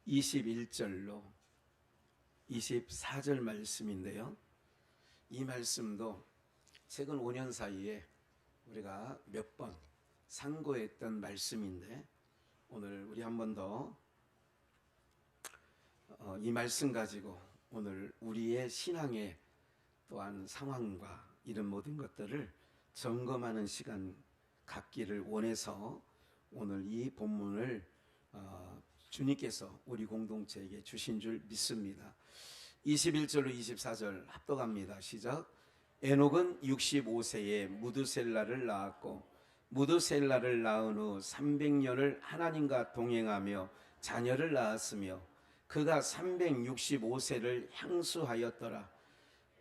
21절로 24절 말씀인데요. 이 말씀도 최근 5년 사이에 우리가 몇 번 상고했던 말씀인데, 오늘 우리 한 번 더 이 말씀 가지고 오늘 우리의 신앙의 또한 상황과 이런 모든 것들을 점검하는 시간 갖기를 원해서 오늘 이 본문을 주님께서 우리 공동체에게 주신 줄 믿습니다. 21절로 24절 합독합니다. 시작. 에녹은 65세에 무드셀라를 낳았고 무드셀라를 낳은 후 300년을 하나님과 동행하며 자녀를 낳았으며 그가 365세를 향수하였더라.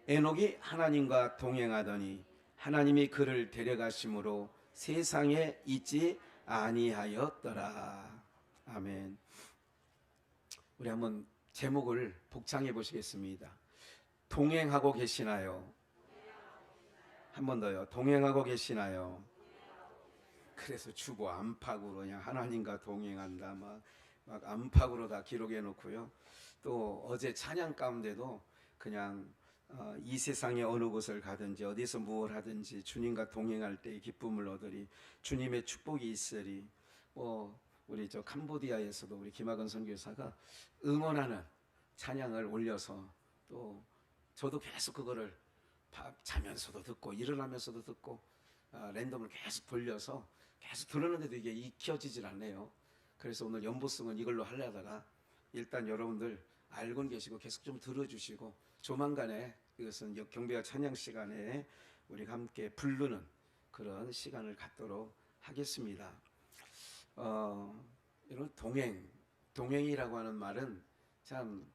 에녹이 하나님과 동행하더니 하나님이 그를 데려가심으로 세상에 있지 아니하였더라. 아멘. 우리 한번 제목을 복창해 보시겠습니다. 동행하고 계시나요? 한 번 더요. 동행하고 계시나요? 그래서 주보 안팎으로 그냥 하나님과 동행한다 막 안팎으로 다 기록해 놓고요. 또 어제 찬양 가운데도 그냥 이 세상의 어느 곳을 가든지 어디서 무엇을 하든지 주님과 동행할 때의 기쁨을 얻으리, 주님의 축복이 있으리. 우리 저 캄보디아에서도 우리 김학은 선교사가 응원하는 찬양을 올려서 또 저도 계속 그거를 자면서도 듣고 일어나면서도 듣고 랜덤을 계속 돌려서 계속 들었는데도 이게 익혀지질 않네요. 그래서 오늘 연보성은 이걸로 하려다가 일단 여러분들 알고는 계시고 계속 좀 들어주시고 조만간에 이것은 경배와 찬양 시간에 우리가 함께 부르는 그런 시간을 갖도록 하겠습니다. 이런 동행이라고 하는 말은 참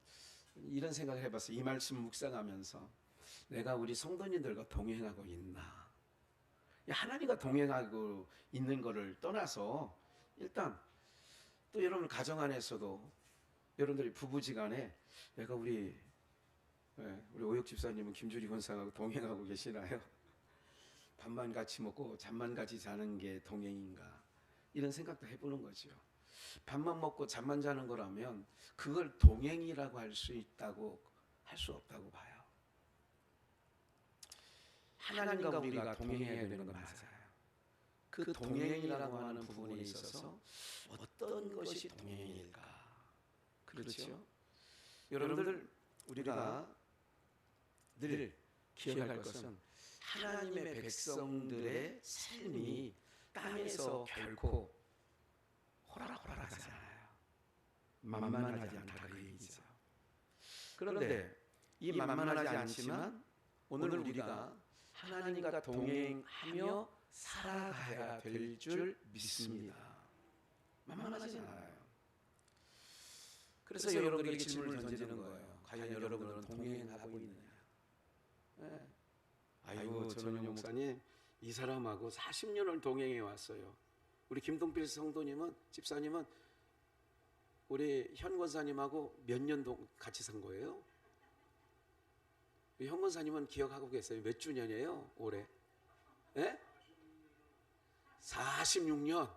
이런 생각을 해봤어요. 이 말씀 묵상하면서 내가 우리 성도님들과 동행하고 있나? 하나님과 동행하고 있는 것을 떠나서 일단 또 여러분 가정 안에서도 여러분들이 부부지간에 내가 우리 오육 집사님은 김주리 권사하고 동행하고 계시나요? 밥만 같이 먹고 잠만 같이 자는 게 동행인가? 이런 생각도 해보는 거죠. 밥만 먹고 잠만 자는 거라면 그걸 동행이라고 할 수 있다고 할 수 없다고 봐요. 하나님과 우리가 동행해야 되는 건 맞아요. 그 동행이라고 하는 부분에 있어서 어떤 것이 동행일까? 그렇죠? 여러분들 우리가 늘 기억할 것은 하나님의 백성들의 삶이 땅에서 결코 호락호락하지 않아요. 만만하지 않다 그 얘기죠. 그런데 이 만만하지 않지만 오늘 우리가 하나님과 동행하며 살아가야 될 줄 믿습니다. 만만하지 않아요. 그래서 여러분들에게 질문을 던지는 거예요. 과연 여러분들은 동행하고 있느냐? 네. 아이고 저는 목사님 이 사람하고 40년을 동행해 왔어요. 우리 김동필 성도님은 집사님은 우리 현 권사님하고 몇 년 같이 산 거예요? 현 권사님은 기억하고 계세요? 몇 주년이에요? 올해? 예? 46년.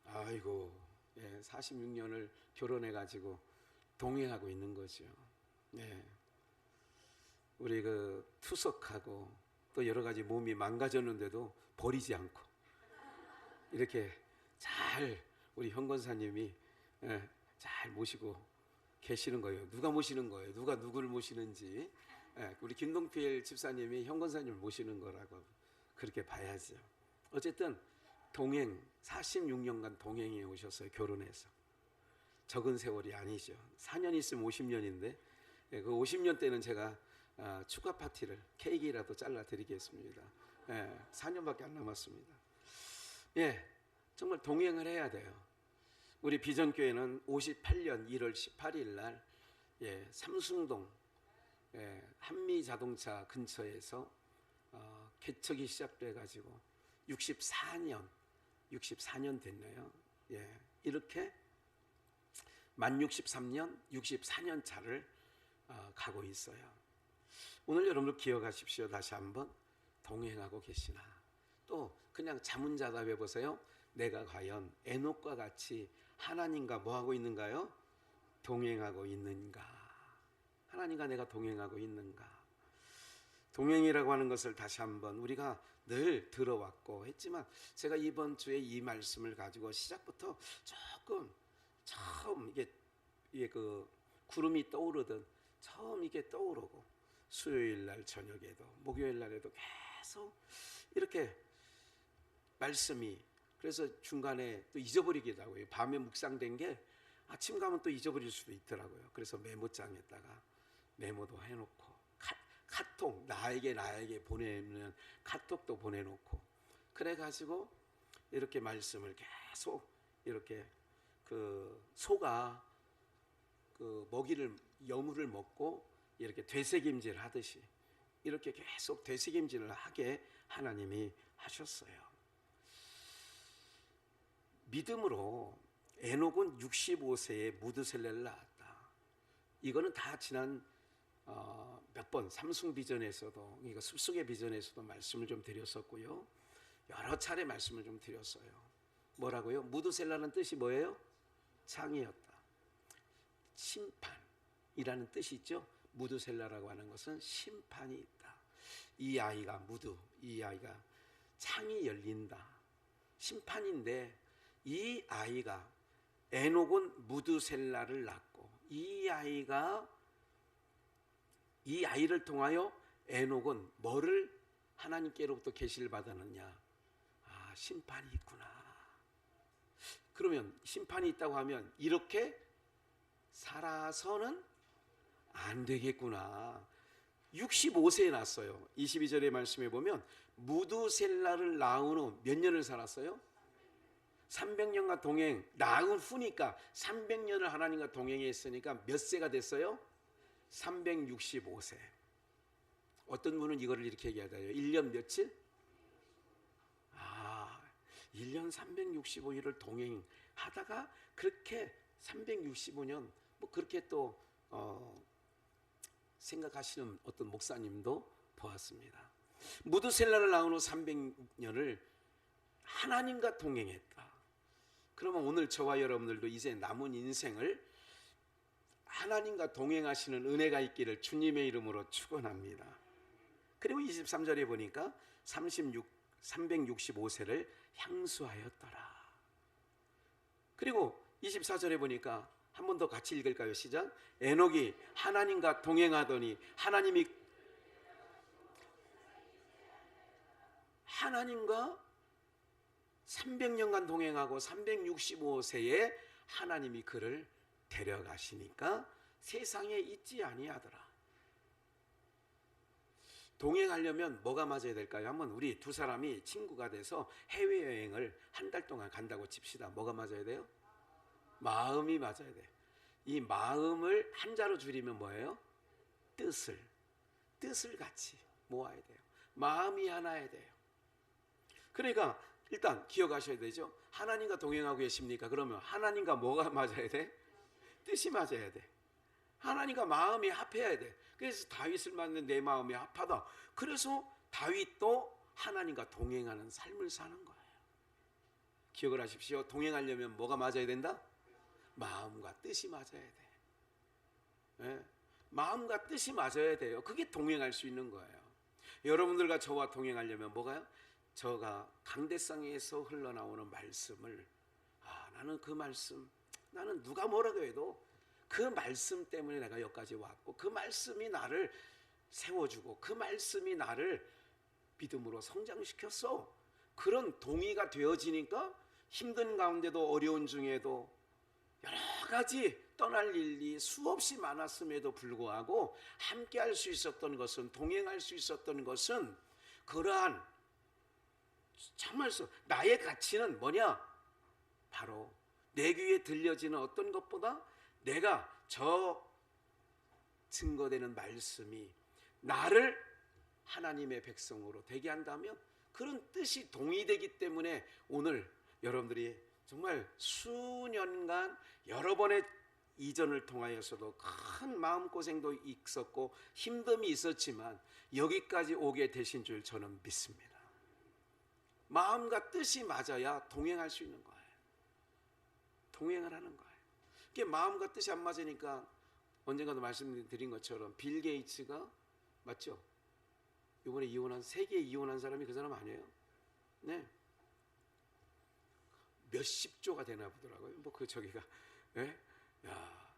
아이고, 46년을 결혼해 가지고 동행하고 있는 거죠. 우리 그 투석하고 또 여러 가지 몸이 망가졌는데도 버리지 않고 이렇게 잘 우리 현 권사님이 잘 모시고 계시는 거예요. 누가 모시는 거예요? 누가 누구를 모시는지 우리 김동필 집사님이 현 권사님을 모시는 거라고 그렇게 봐야죠. 어쨌든 동행 46년간 동행해 오셨어요. 결혼해서 적은 세월이 아니죠. 4년 있으면 50년인데 그 50년 때는 제가 축하 파티를 케이크라도 잘라 드리겠습니다. 4년밖에 안 남았습니다. 정말 동행을 해야 돼요. 우리 비전교회는 58년 1월 18일 날 삼숭동 한미자동차 근처에서 개척이 시작돼 가지고 64년 됐네요. 이렇게 만 63년 64년 차를 가고 있어요. 오늘 여러분들 기억하십시오. 다시 한번 동행하고 계시나? 또 그냥 자문자답해 보세요. 내가 과연 에녹과 같이 하나님과 뭐 하고 있는가요? 동행하고 있는가? 하나님과 내가 동행하고 있는가? 동행이라고 하는 것을 다시 한번 우리가 늘 들어왔고 했지만, 제가 이번 주에 이 말씀을 가지고 시작부터 조금 처음 이게 그 구름이 떠오르던 처음 이게 떠오르고, 수요일 날 저녁에도 목요일 날에도 계속 이렇게 말씀이, 그래서 중간에 또 잊어버리기도 하고요. 밤에 묵상된 게 아침 가면 또 잊어버릴 수도 있더라고요. 그래서 메모장에다가 메모도 해놓고, 카톡 나에게 보내는 카톡도 보내놓고, 그래가지고 이렇게 말씀을 계속 이렇게 그 소가 그 먹이를 여물을 먹고 이렇게 되새김질 하듯이 이렇게 계속 되새김질을 하게 하나님이 하셨어요. 믿음으로 에녹은 65세에 무드셀레를 낳았다. 이거는 다 지난 몇 번 삼숭 비전에서도, 이거 숲속의 비전에서도 말씀을 좀 드렸었고요. 여러 차례 말씀을 좀 드렸어요. 뭐라고요? 무드셀라는 뜻이 뭐예요? 창이었다. 심판이라는 뜻이 있죠. 무드셀라라고 하는 것은 심판이 있다. 이 아이가 이 아이가 창이 열린다. 심판인데, 이 아이가 에녹은 무드셀라를 낳고, 이 아이를 통하여 에녹은 뭐를 하나님께로부터 계시를 받았느냐? 심판이 있구나. 그러면 심판이 있다고 하면 이렇게 살아서는 안 되겠구나. 65세에 낳았어요. 22절의 말씀에 보면 무드셀라를 낳은 후 몇 년을 살았어요? 300년간 낳은 후니까 300년을 하나님과 동행했으니까 몇 세가 됐어요? 365세. 어떤 분은 이거를 이렇게 얘기하다요. 1년 며칠? 1년 365일을 동행하다가 그렇게 365년 뭐 그렇게 또 생각하시는 어떤 목사님도 보았습니다. 무드셀라를 낳은 후 300년을 하나님과 동행했다. 그러면 오늘 저와 여러분들도 이제 남은 인생을 하나님과 동행하시는 은혜가 있기를 주님의 이름으로 축원합니다. 그리고 23절에 보니까 365세를 향수하였더라. 그리고 24절에 보니까 한 번 더 같이 읽을까요? 시작. 에녹이 하나님과 동행하더니 하나님과 300년간 동행하고 365세에 하나님이 그를 데려가시니까 세상에 있지 아니하더라. 동행하려면 뭐가 맞아야 될까요? 한번 우리 두 사람이 친구가 돼서 해외여행을 한 달 동안 간다고 칩시다. 뭐가 맞아야 돼요? 마음이 맞아야 돼요. 이 마음을 한자로 줄이면 뭐예요? 뜻을 같이 모아야 돼요. 마음이 하나야 돼요. 그러니까 일단 기억하셔야 되죠. 하나님과 동행하고 계십니까? 그러면 하나님과 뭐가 맞아야 돼? 뜻이 맞아야 돼. 하나님과 마음이 합해야 돼. 그래서 다윗을 맞는 내 마음이 합하다. 그래서 다윗도 하나님과 동행하는 삶을 사는 거예요. 기억을 하십시오. 동행하려면 뭐가 맞아야 된다? 마음과 뜻이 맞아야 돼. 네? 마음과 뜻이 맞아야 돼요. 그게 동행할 수 있는 거예요. 여러분들과 저와 동행하려면 뭐가요? 저가 강대상에서 흘러나오는 말씀을, 나는 그 말씀, 나는 누가 뭐라고 해도 그 말씀 때문에 내가 여기까지 왔고, 그 말씀이 나를 세워주고, 그 말씀이 나를 믿음으로 성장시켰어. 그런 동의가 되어지니까 힘든 가운데도, 어려운 중에도, 여러 가지 떠날 일이 수없이 많았음에도 불구하고 함께 할 수 있었던 것은, 동행할 수 있었던 것은, 그러한 정말 나의 가치는 뭐냐? 바로 내 귀에 들려지는 어떤 것보다 내가 저 증거되는 말씀이 나를 하나님의 백성으로 되게 한다면, 그런 뜻이 동의되기 때문에 오늘 여러분들이 정말 수년간 여러 번의 이전을 통하여서도 큰 마음고생도 있었고 힘듦이 있었지만 여기까지 오게 되신 줄 저는 믿습니다. 마음과 뜻이 맞아야 동행할 수 있는 거예요. 동행을 하는 거예요. 그게 마음과 뜻이 안 맞으니까 언젠가도 말씀드린 것처럼 빌 게이츠가 맞죠? 이번에 이혼한 세계 이혼한 사람이 그 사람 아니에요? 네. 몇십 조가 되나 보더라고요. 뭐 그 저기가. 예? 야.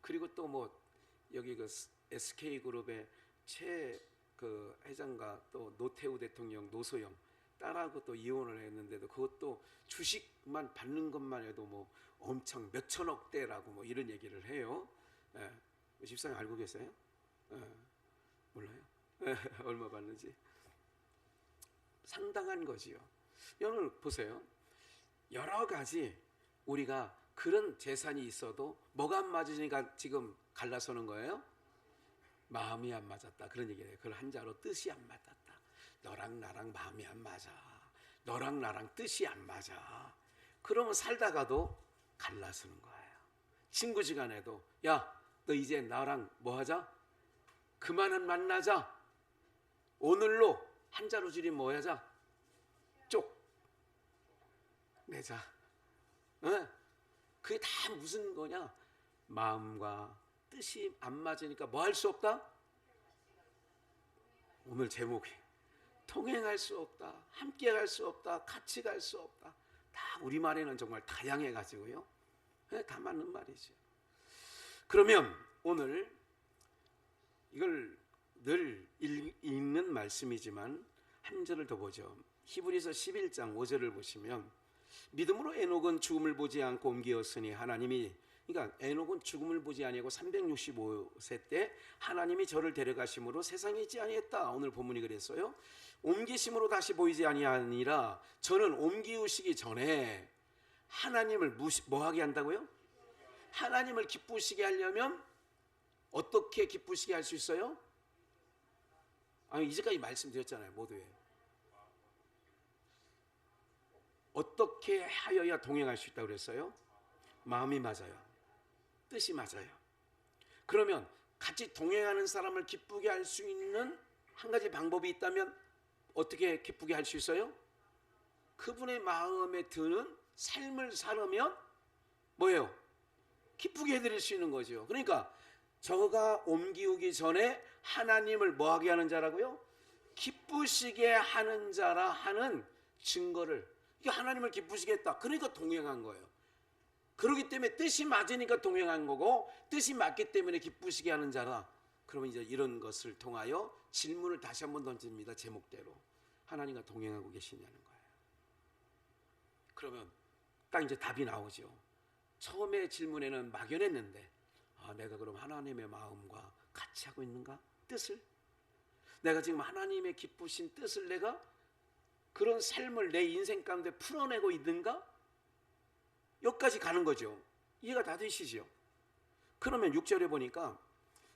그리고 또 뭐 여기 그 SK 그룹의 최 그 회장과 또 노태우 대통령 노소영 딸하고 또 이혼을 했는데도 그것도 주식만 받는 것만 해도 뭐 엄청 몇 천억대라고 뭐 이런 얘기를 해요. 예. 집사님 알고 계세요? 예. 몰라요? 예. 얼마 받는지 상당한 거지요. 오늘 보세요. 여러 가지 우리가 그런 재산이 있어도 뭐가 안 맞으니까 지금 갈라서는 거예요? 마음이 안 맞았다. 그런 얘기예요. 그걸 한자로 뜻이 안 맞았다. 너랑 나랑 마음이 안 맞아. 너랑 나랑 뜻이 안 맞아. 그러면 살다가도 갈라서는 거예요. 친구지간에도 야, 너 이제 나랑 뭐 하자? 그만은 만나자. 오늘로 한자로 줄이면 뭐 하자? 쪽 내자. 어? 그게 다 무슨 거냐? 마음과 뜻이 안 맞으니까 뭐 할 수 없다? 오늘 제목이 통행할 수 없다, 함께 갈 수 없다, 같이 갈 수 없다. 다 우리말에는 정말 다양해 가지고요. 다 맞는 말이죠. 그러면 오늘 이걸 늘 읽는 말씀이지만 한 절을 더 보죠. 히브리서 11장 5절을 보시면 믿음으로 에녹은 죽음을 보지 않고 옮기었으니 하나님이, 그러니까 에녹은 죽음을 보지 아니하고 365세 때 하나님이 저를 데려가심으로 세상에 있지 아니했다. 오늘 본문이 그랬어요. 옮기심으로 다시 보이지 아니하니라. 저는 옮기우시기 전에 하나님을 뭐하게 한다고요? 하나님을 기쁘시게 하려면 어떻게 기쁘시게 할 수 있어요? 아니, 이제까지 말씀드렸잖아요. 모두에 어떻게 하여야 동행할 수 있다고 그랬어요? 마음이 맞아요. 뜻이 맞아요. 그러면 같이 동행하는 사람을 기쁘게 할 수 있는 한 가지 방법이 있다면 어떻게 기쁘게 할 수 있어요? 그분의 마음에 드는 삶을 살으면 뭐예요? 기쁘게 해드릴 수 있는 거죠. 그러니까 저가 옮기우기 전에 하나님을 뭐하게 하는 자라고요? 기쁘시게 하는 자라 하는 증거를, 이게 하나님을 기쁘시게 했다. 그러니까 동행한 거예요. 그렇기 때문에 뜻이 맞으니까 동행한 거고, 뜻이 맞기 때문에 기쁘시게 하는 자라. 그러면 이제 이런 것을 통하여 질문을 다시 한번 던집니다. 제목대로 하나님과 동행하고 계시냐는 거예요. 그러면 딱 이제 답이 나오죠. 처음에 질문에는 막연했는데, 내가 그럼 하나님의 마음과 같이 하고 있는가? 뜻을? 내가 지금 하나님의 기쁘신 뜻을 내가 그런 삶을 내 인생 가운데 풀어내고 있는가? 여기까지 가는 거죠. 이해가 다 되시죠? 그러면 6절에 보니까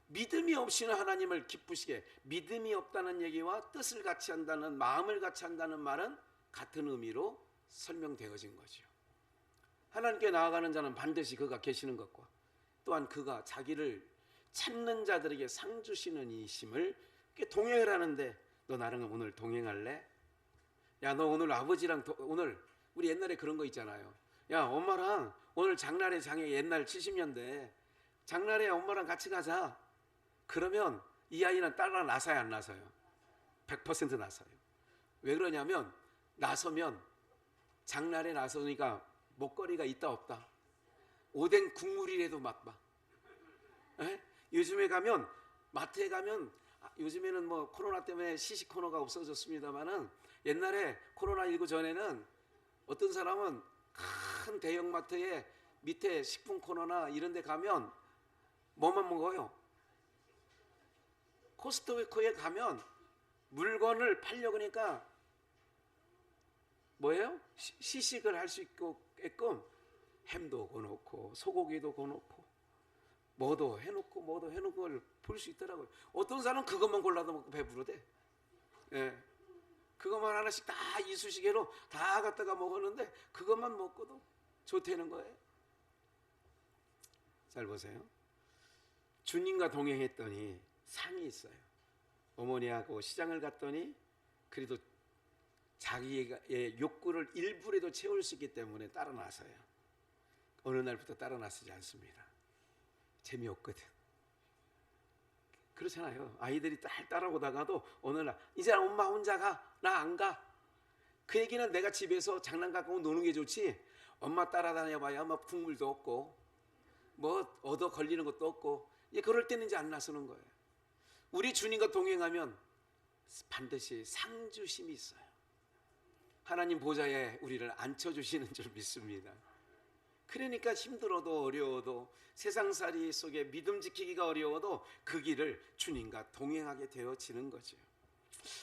믿음이 없이는 하나님을 기쁘시게, 믿음이 없다는 얘기와 뜻을 같이 한다는, 마음을 같이 한다는 말은 같은 의미로 설명되어진 거죠. 하나님께 나아가는 자는 반드시 그가 계시는 것과 또한 그가 자기를 찾는 자들에게 상 주시는 이심을 동행을 하는데, 너 나랑 오늘 동행할래? 야, 너 오늘 아버지랑 오늘 우리 옛날에 그런 거 있잖아요. 야, 엄마랑 오늘 장날의 장에, 옛날 70년대 장날에 엄마랑 같이 가자. 그러면 이 아이는 따라 나서야 안 나서요? 100% 나서요. 왜 그러냐면 나서면 장날에 나서니까 먹거리가 있다 없다. 오뎅 국물이라도 맛봐. 요즘에 가면 마트에 가면, 요즘에는 뭐 코로나 때문에 시식 코너가 없어졌습니다만은 옛날에 코로나19 전에는 어떤 사람은 큰 대형마트에 밑에 식품 코너나 이런 데 가면 뭐만 먹어요? 코스트코에 가면 물건을 팔려고 하니까 뭐예요? 시식을 할 수 있게끔 햄도 거놓고 소고기도 거놓고 뭐도 해놓고 뭐도 해놓고 걸 볼 수 있더라고요. 어떤 사람은 그것만 골라도 먹고 배부르대. 예. 그것만 하나씩 다 이쑤시개로 다 갖다가 먹었는데 그것만 먹고도 좋다는 거예요. 잘 보세요. 주님과 동행했더니 상이 있어요. 어머니하고 시장을 갔더니 그래도 자기의 욕구를 일부라도 채울 수 있기 때문에 따라 나서요. 어느 날부터 따라 나서지 않습니다. 재미없거든. 그렇잖아요. 아이들이 따라오다가도 어느 날 이제 엄마 혼자 가, 나 안 가. 그 얘기는 내가 집에서 장난 갖고 노는 게 좋지, 엄마 따라다녀봐야 뭐 국물도 없고 뭐 얻어 걸리는 것도 없고, 그럴 때는 이제 안 나서는 거예요. 우리 주님과 동행하면 반드시 상주심이 있어요. 하나님 보좌에 우리를 앉혀주시는 줄 믿습니다. 그러니까 힘들어도 어려워도 세상살이 속에 믿음 지키기가 어려워도 그 길을 주님과 동행하게 되어지는 거죠.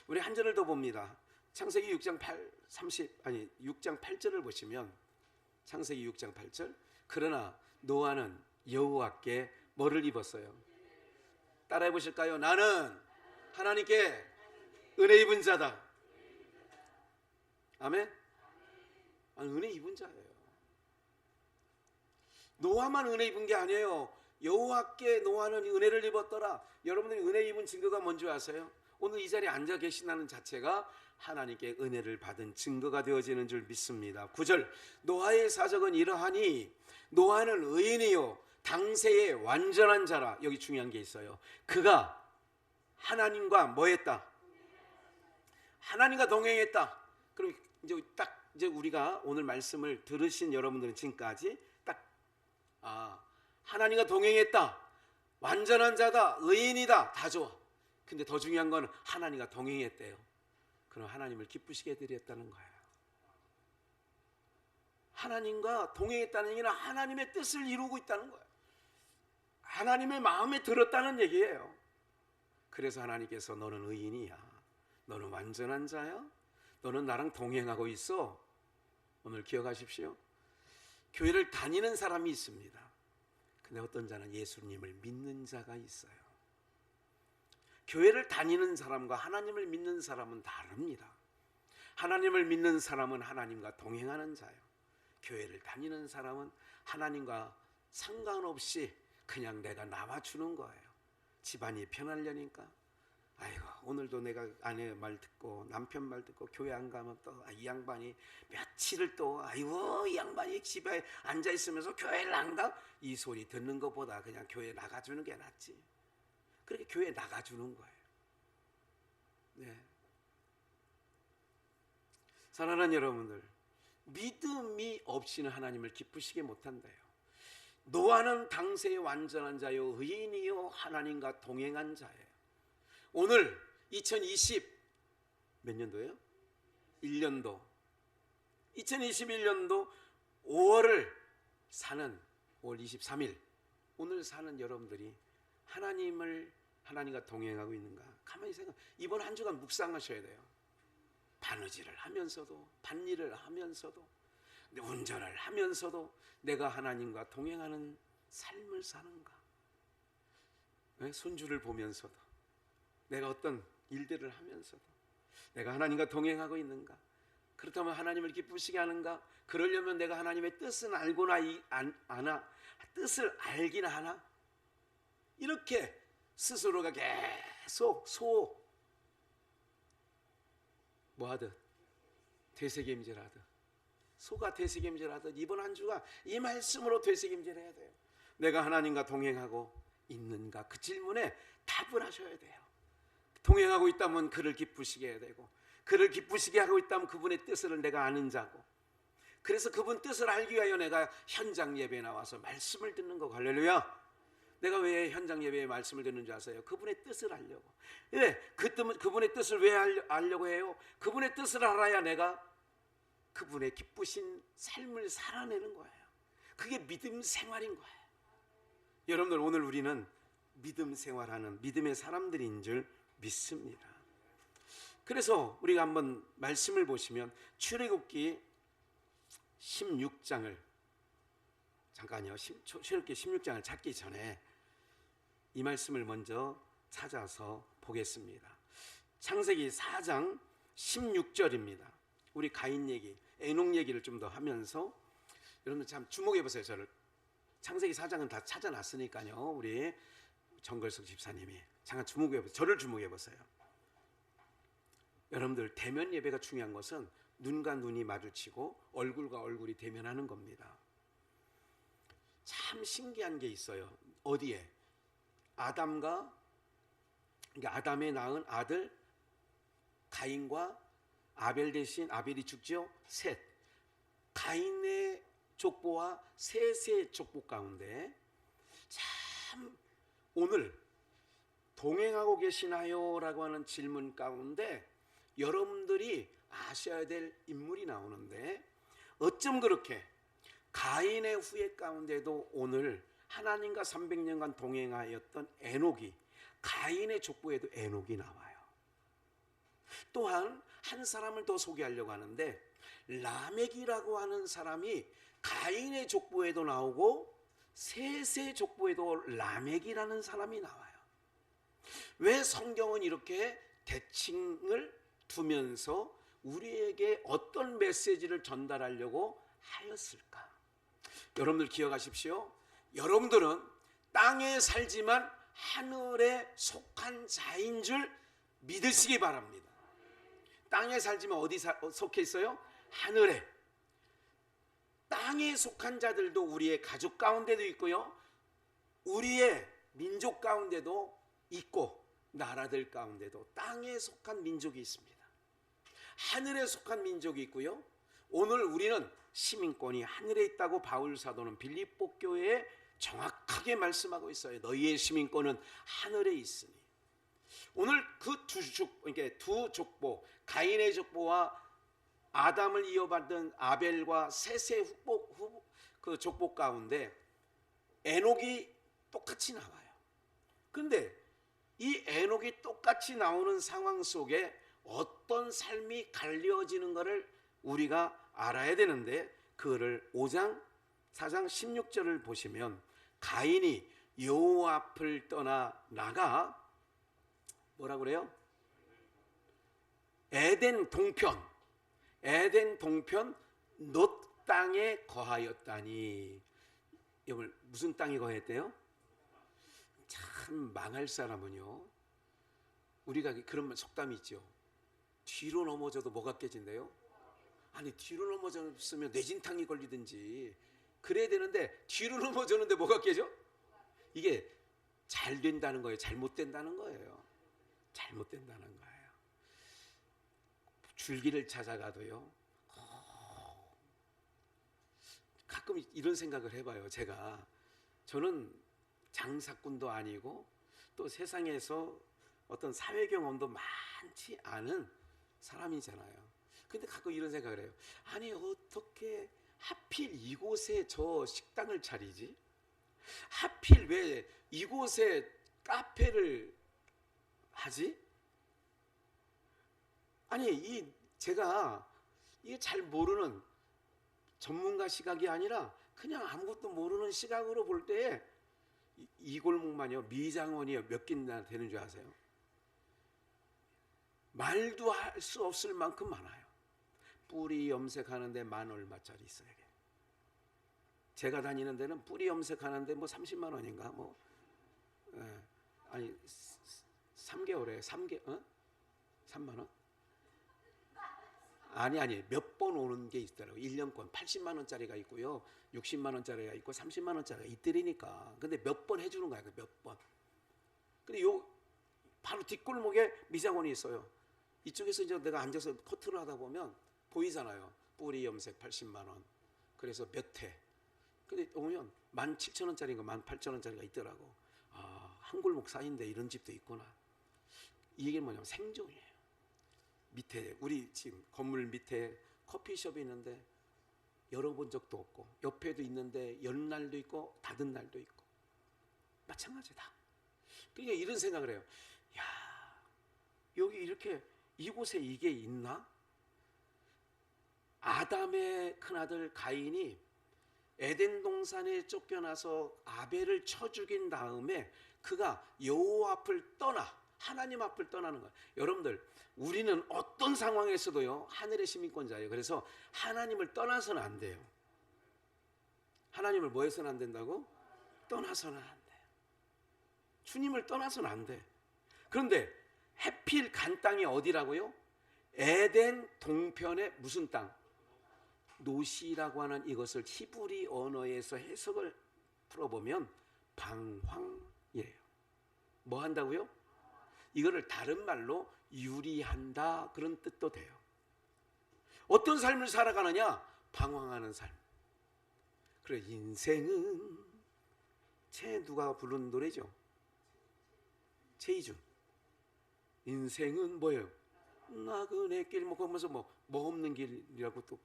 우리 한 절을 더 봅니다. 창세기 6장 8절을 보시면, 창세기 6장 8절, 그러나 노아는 여호와께 뭐를 입었어요? 따라해 보실까요? 나는 하나님께 은혜 입은 자다. 아멘. 은혜 입은 자예요. 노아만 은혜 입은 게 아니에요. 여호와께 노아는 은혜를 입었더라. 여러분들이 은혜 입은 증거가 뭔지 아세요? 오늘 이 자리에 앉아 계신다는 자체가 하나님께 은혜를 받은 증거가 되어지는 줄 믿습니다. 9절, 노아의 사적은 이러하니 노아는 의인이요 당세의 완전한 자라. 여기 중요한 게 있어요. 그가 하나님과 뭐 했다? 하나님과 동행했다. 그럼 이제 우리가 오늘 말씀을 들으신 여러분들은 지금까지 하나님과 동행했다, 완전한 자다, 의인이다, 다 좋아. 근데 더 중요한 건 하나님과 동행했대요. 그럼 하나님을 기쁘시게 해드렸다는 거예요. 하나님과 동행했다는 얘기는 하나님의 뜻을 이루고 있다는 거예요. 하나님의 마음에 들었다는 얘기예요. 그래서 하나님께서 너는 의인이야, 너는 완전한 자야, 너는 나랑 동행하고 있어. 오늘 기억하십시오. 교회를 다니는 사람이 있습니다. 근데 어떤 자는 예수님을 믿는 자가 있어요. 교회를 다니는 사람과 하나님을 믿는 사람은 다릅니다. 하나님을 믿는 사람은 하나님과 동행하는 자예요. 교회를 다니는 사람은 하나님과 상관없이 그냥 내가 나와주는 거예요. 집안이 편하려니까, 아이고 오늘도 내가 아내 말 듣고 남편 말 듣고 교회 안 가면 또 이 양반이 며칠을 또 아이고 이 양반이 집에 앉아 있으면서 교회를 안 가? 이 소리 듣는 것보다 그냥 교회 나가주는 게 낫지. 그렇게 교회 나가주는 거예요. 네. 사랑하는 여러분들, 믿음이 없이는 하나님을 기쁘시게 못한대요. 노아는 당세의 완전한 자요 의인이요 하나님과 동행한 자예요. 오늘 2020 몇 년도예요? 1년도 2021년도 5월을 사는 5월 23일 오늘 사는 여러분들이 하나님과 동행하고 있는가? 가만히 생각. 이번 한 주간 묵상하셔야 돼요. 바느질을 하면서도, 밭일을 하면서도, 운전을 하면서도 내가 하나님과 동행하는 삶을 사는가? 손주를 보면서도, 내가 어떤 일들을 하면서도 내가 하나님과 동행하고 있는가? 그렇다면 하나님을 기쁘시게 하는가? 그러려면 내가 하나님의 뜻은 알고나 아나? 뜻을 알긴 하나? 이렇게 스스로가 계속 뭐하듯 되새김질하듯, 소가 되새김질하듯 이번 한 주가 이 말씀으로 되새김질해야 돼요. 내가 하나님과 동행하고 있는가? 그 질문에 답을 하셔야 돼요. 동행하고 있다면 그를 기쁘시게 해야 되고, 그를 기쁘시게 하고 있다면 그분의 뜻을 내가 아는 자고, 그래서 그분 뜻을 알기 위하여 내가 현장 예배에 나와서 말씀을 듣는 거. 할렐루야. 내가 왜 현장 예배에 말씀을 듣는 줄 아세요? 그분의 뜻을 알려고. 왜? 그분의 뜻을 왜 알려고 해요? 그분의 뜻을 알아야 내가 그분의 기쁘신 삶을 살아내는 거예요. 그게 믿음 생활인 거예요. 여러분들, 오늘 우리는 믿음 생활하는 믿음의 사람들인 줄 믿습니다. 그래서 우리가 한번 말씀을 보시면 출애굽기 16장을 잠깐요. 출애굽기 16장을 찾기 전에 이 말씀을 먼저 찾아서 보겠습니다. 창세기 4장 16절입니다. 우리 가인 얘기, 에녹 얘기를 좀 더 하면서 여러분들 참 주목해 보세요. 저를. 창세기 4장은 다 찾아놨으니까요. 우리 정걸석 집사님이 잠깐 주목해 보세요. 저를 주목해 보세요. 여러분들, 대면 예배가 중요한 것은 눈과 눈이 마주치고 얼굴과 얼굴이 대면하는 겁니다. 참 신기한 게 있어요. 어디에? 아담과, 그러니까 아담의 낳은 아들 가인과 아벨 대신 아벨이 죽죠. 셋. 가인의 족보와 셋의 족보 가운데 참 오늘 동행하고 계시나요? 라고 하는 질문 가운데 여러분들이 아셔야 될 인물이 나오는데, 어쩜 그렇게 가인의 후예 가운데도 오늘 하나님과 300년간 동행하였던 에녹이, 가인의 족보에도 에녹이 나와요. 또한 한 사람을 더 소개하려고 하는데, 라멕이라고 하는 사람이 가인의 족보에도 나오고 셋의 족보에도 라멕이라는 사람이 나와요. 왜 성경은 이렇게 대칭을 두면서 우리에게 어떤 메시지를 전달하려고 하였을까? 여러분들 기억하십시오. 여러분들은 땅에 살지만 하늘에 속한 자인 줄 믿으시기 바랍니다. 땅에 살지만 어디 속해 있어요? 하늘에. 땅에 속한 자들도 우리의 가족 가운데도 있고요, 우리의 민족 가운데도 있고, 나라들 가운데도 땅에 속한 민족이 있습니다. 하늘에 속한 민족이 있고요, 오늘 우리는 시민권이 하늘에 있다고 바울 사도는 빌립보 교회에 정확하게 말씀하고 있어요. 너희의 시민권은 하늘에 있으니. 오늘 그 두 족보, 가인의 족보와 아담을 이어받은 아벨과 셋의 그 족보 가운데 에녹이 똑같이 나와요. 그런데 이 에녹이 똑같이 나오는 상황 속에 어떤 삶이 갈려지는 것을 우리가 알아야 되는데, 그거를 5장 4장 16절을 보시면 가인이 여호와 앞을 떠나 나가 뭐라 그래요? 에덴 동편 놋 땅에 거하였다니. 여러분, 무슨 땅에 거했대요? 참 망할 사람은요, 우리가 그런 속담이 있죠. 뒤로 넘어져도 뭐가 깨진대요? 아니, 뒤로 넘어졌으면 뇌진탕이 걸리든지 그래야 되는데 뒤로 넘어졌는데 뭐가 깨져? 이게 잘 된다는 거예요? 잘못된다는 거예요? 잘못된다는 거예요. 줄기를 찾아가도요, 가끔 이런 생각을 해봐요. 저는 장사꾼도 아니고 또 세상에서 어떤 사회 경험도 많지 않은 사람이잖아요. 근데 가끔 이런 생각을 해요. 아니, 어떻게 하필 이곳에 저 식당을 차리지? 하필 왜 이곳에 카페를 하지? 아니, 제가 이게 잘 모르는 전문가 시각이 아니라 그냥 아무것도 모르는 시각으로 볼 때에 이 골목만요, 미장원이 몇 개나 되는 줄 아세요? 말도 할 수 없을 만큼 많아요. 뿌리 염색하는데 만 얼마짜리 있어요. 제가 다니는 데는 뿌리 염색하는데 뭐 30만 원인가 뭐, 아니 3개월에 3만 원? 아니 몇 번 오는 게 있더라고요. 1년권 80만 원짜리가 있고요, 60만 원짜리가 있고 30만 원짜리가 있더라니까. 근데 몇 번 해주는 거야, 몇 번. 근데 바로 뒷골목에 미장원이 있어요. 이쪽에서 이제 내가 앉아서 커트를 하다 보면 보이잖아요. 뿌리 염색 80만 원. 그래서 몇 회. 근데 오면 17,000원짜리인가 18,000원짜리가 있더라고. 아, 한 골목 사이인데 이런 집도 있구나. 이 얘기는 뭐냐면 생존이에요. 밑에, 우리 지금 건물 밑에 커피숍이 있는데 열어본 적도 없고, 옆에도 있는데 연 날도 있고 닫은 날도 있고 마찬가지다. 그러니까 이런 생각을 해요. 야, 여기 이렇게 이곳에 이게 있나? 아담의 큰아들 가인이 에덴 동산에 쫓겨나서 아벨을 쳐 죽인 다음에 그가 여호와 앞을 떠나 하나님 앞을 떠나는 거예요. 여러분들, 우리는 어떤 상황에서도요, 하늘의 시민권자예요. 그래서 하나님을 떠나서는 안 돼요. 하나님을 뭐 해서는 안 된다고? 떠나서는 안 돼요. 주님을 떠나서는 안 돼. 그런데 해필 간 땅이 어디라고요? 에덴 동편의 무슨 땅? 노시라고 하는 이것을 히브리 언어에서 해석을 풀어보면 방황이에요. 뭐 한다고요? 이거를 다른 말로 유리한다 그런 뜻도 돼요. 어떤 삶을 살아가느냐? 방황하는 삶. 그래, 인생은 누가 부른 노래죠? 최희준. 인생은 뭐예요? 나그네 길, 뭐 그러면서 뭐 없는 길이라고, 또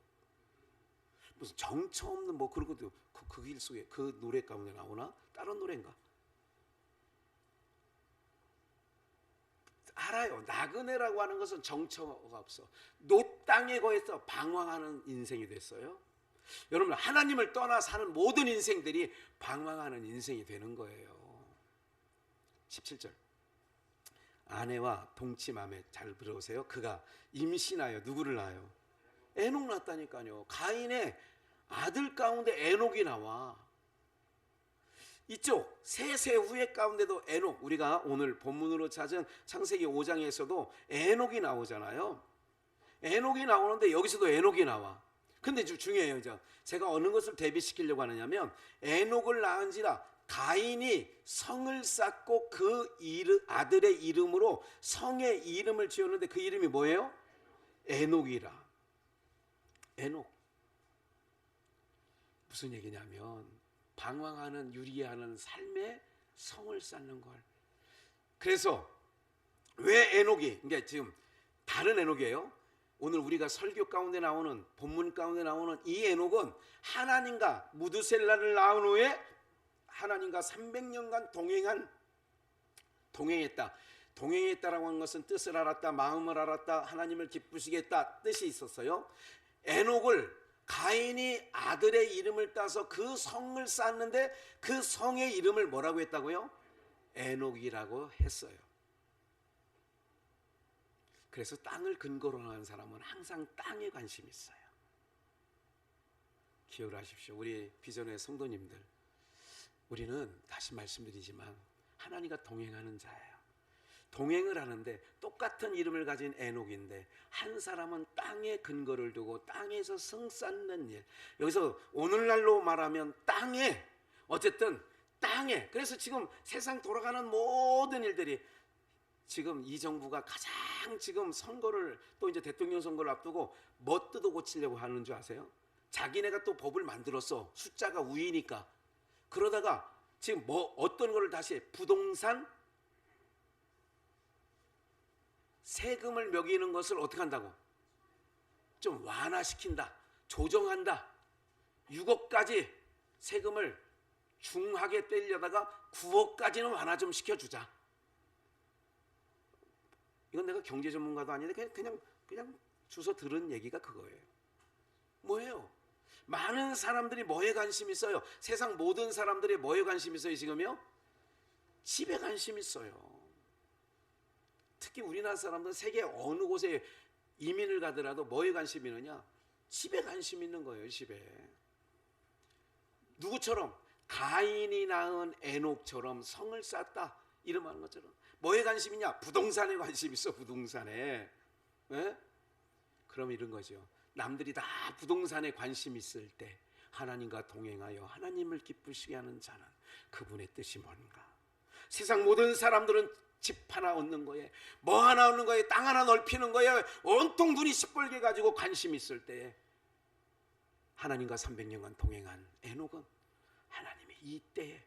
무슨 정처 없는 뭐 그런 것도 그 길 속에 그 노래 가운데 나오나? 다른 노래인가? 알아요. 나그네라고 하는 것은 정처가 없어. 노 땅에 거해서 방황하는 인생이 됐어요. 여러분, 하나님을 떠나 사는 모든 인생들이 방황하는 인생이 되는 거예요. 17절. 아내와 동침함에, 잘 들어오세요. 그가 임신하여 누구를 낳아요? 에녹 낳았다니까요. 가인의 아들 가운데 에녹이 나와. 이쪽 세 후예 가운데도 에녹, 우리가 오늘 본문으로 찾은 창세기 5장에서도 에녹이 나오잖아요. 에녹이 나오는데 여기서도 에녹이 나와. 근데 중요해요. 제가 어느 것을 대비시키려고 하느냐면, 에녹을 낳은지라 가인이 성을 쌓고 그 아들의 이름으로 성의 이름을 지었는데 그 이름이 뭐예요? 에녹이라. 에녹. 무슨 얘기냐면, 방황하는, 유리하는 삶에 성을 쌓는 걸. 그래서 왜 에녹이, 그러니까 지금 다른 에녹이에요. 오늘 우리가 설교 가운데 나오는, 본문 가운데 나오는 이 에녹은 하나님과 무드셀라를 낳은 후에 하나님과 300년간 동행했다. 동행했다라고 하는 것은 뜻을 알았다, 마음을 알았다, 하나님을 기쁘시게 했다 뜻이 있었어요. 에녹을 가인이 아들의 이름을 따서 그 성을 쌓는데 그 성의 이름을 뭐라고 했다고요? 에녹이라고 했어요. 그래서 땅을 근거로 하는 사람은 항상 땅에 관심이 있어요. 기억을 하십시오. 우리 비전의 성도님들, 우리는 다시 말씀드리지만 하나님과 동행하는 자예요. 동행을 하는데 똑같은 이름을 가진 에녹인데 한 사람은 땅에 근거를 두고 땅에서 성 쌓는 일. 여기서 오늘날로 말하면 땅에, 어쨌든 땅에. 그래서 지금 세상 돌아가는 모든 일들이, 지금 이 정부가 가장 지금 선거를, 또 이제 대통령 선거를 앞두고 뭐 뜯어 고치려고 하는 줄 아세요? 자기네가 또 법을 만들었어. 숫자가 우위니까. 그러다가 지금 뭐 어떤 거를 다시 부동산 세금을 매기는 것을 어떻게 한다고? 좀 완화시킨다, 조정한다. 6억까지 세금을 중하게 떼려다가 9억까지는 완화 좀 시켜주자. 이건 내가 경제 전문가도 아닌데 그냥 주워 들은 얘기가 그거예요. 뭐예요? 많은 사람들이 뭐에 관심 있어요? 세상 모든 사람들이 뭐에 관심 있어요 지금요? 집에 관심 있어요. 특히 우리나라 사람들은 세계 어느 곳에 이민을 가더라도 뭐에 관심이 있느냐? 집에 관심 있는 거예요. 집에. 누구처럼? 가인이 낳은 에녹처럼 성을 쌓았다 이름하는 것처럼. 뭐에 관심이냐? 부동산에 관심 있어. 부동산에. 네? 그럼 이런 거죠. 남들이 다 부동산에 관심 있을 때 하나님과 동행하여 하나님을 기쁘시게 하는 자는 그분의 뜻이 뭔가. 세상 모든 사람들은 집 하나 얻는 거에, 뭐 하나 얻는 거에, 땅 하나 넓히는 거에 온통 눈이 시뻘게 가지고 관심 있을 때 하나님과 300년간 동행한 에녹은 하나님이 이때에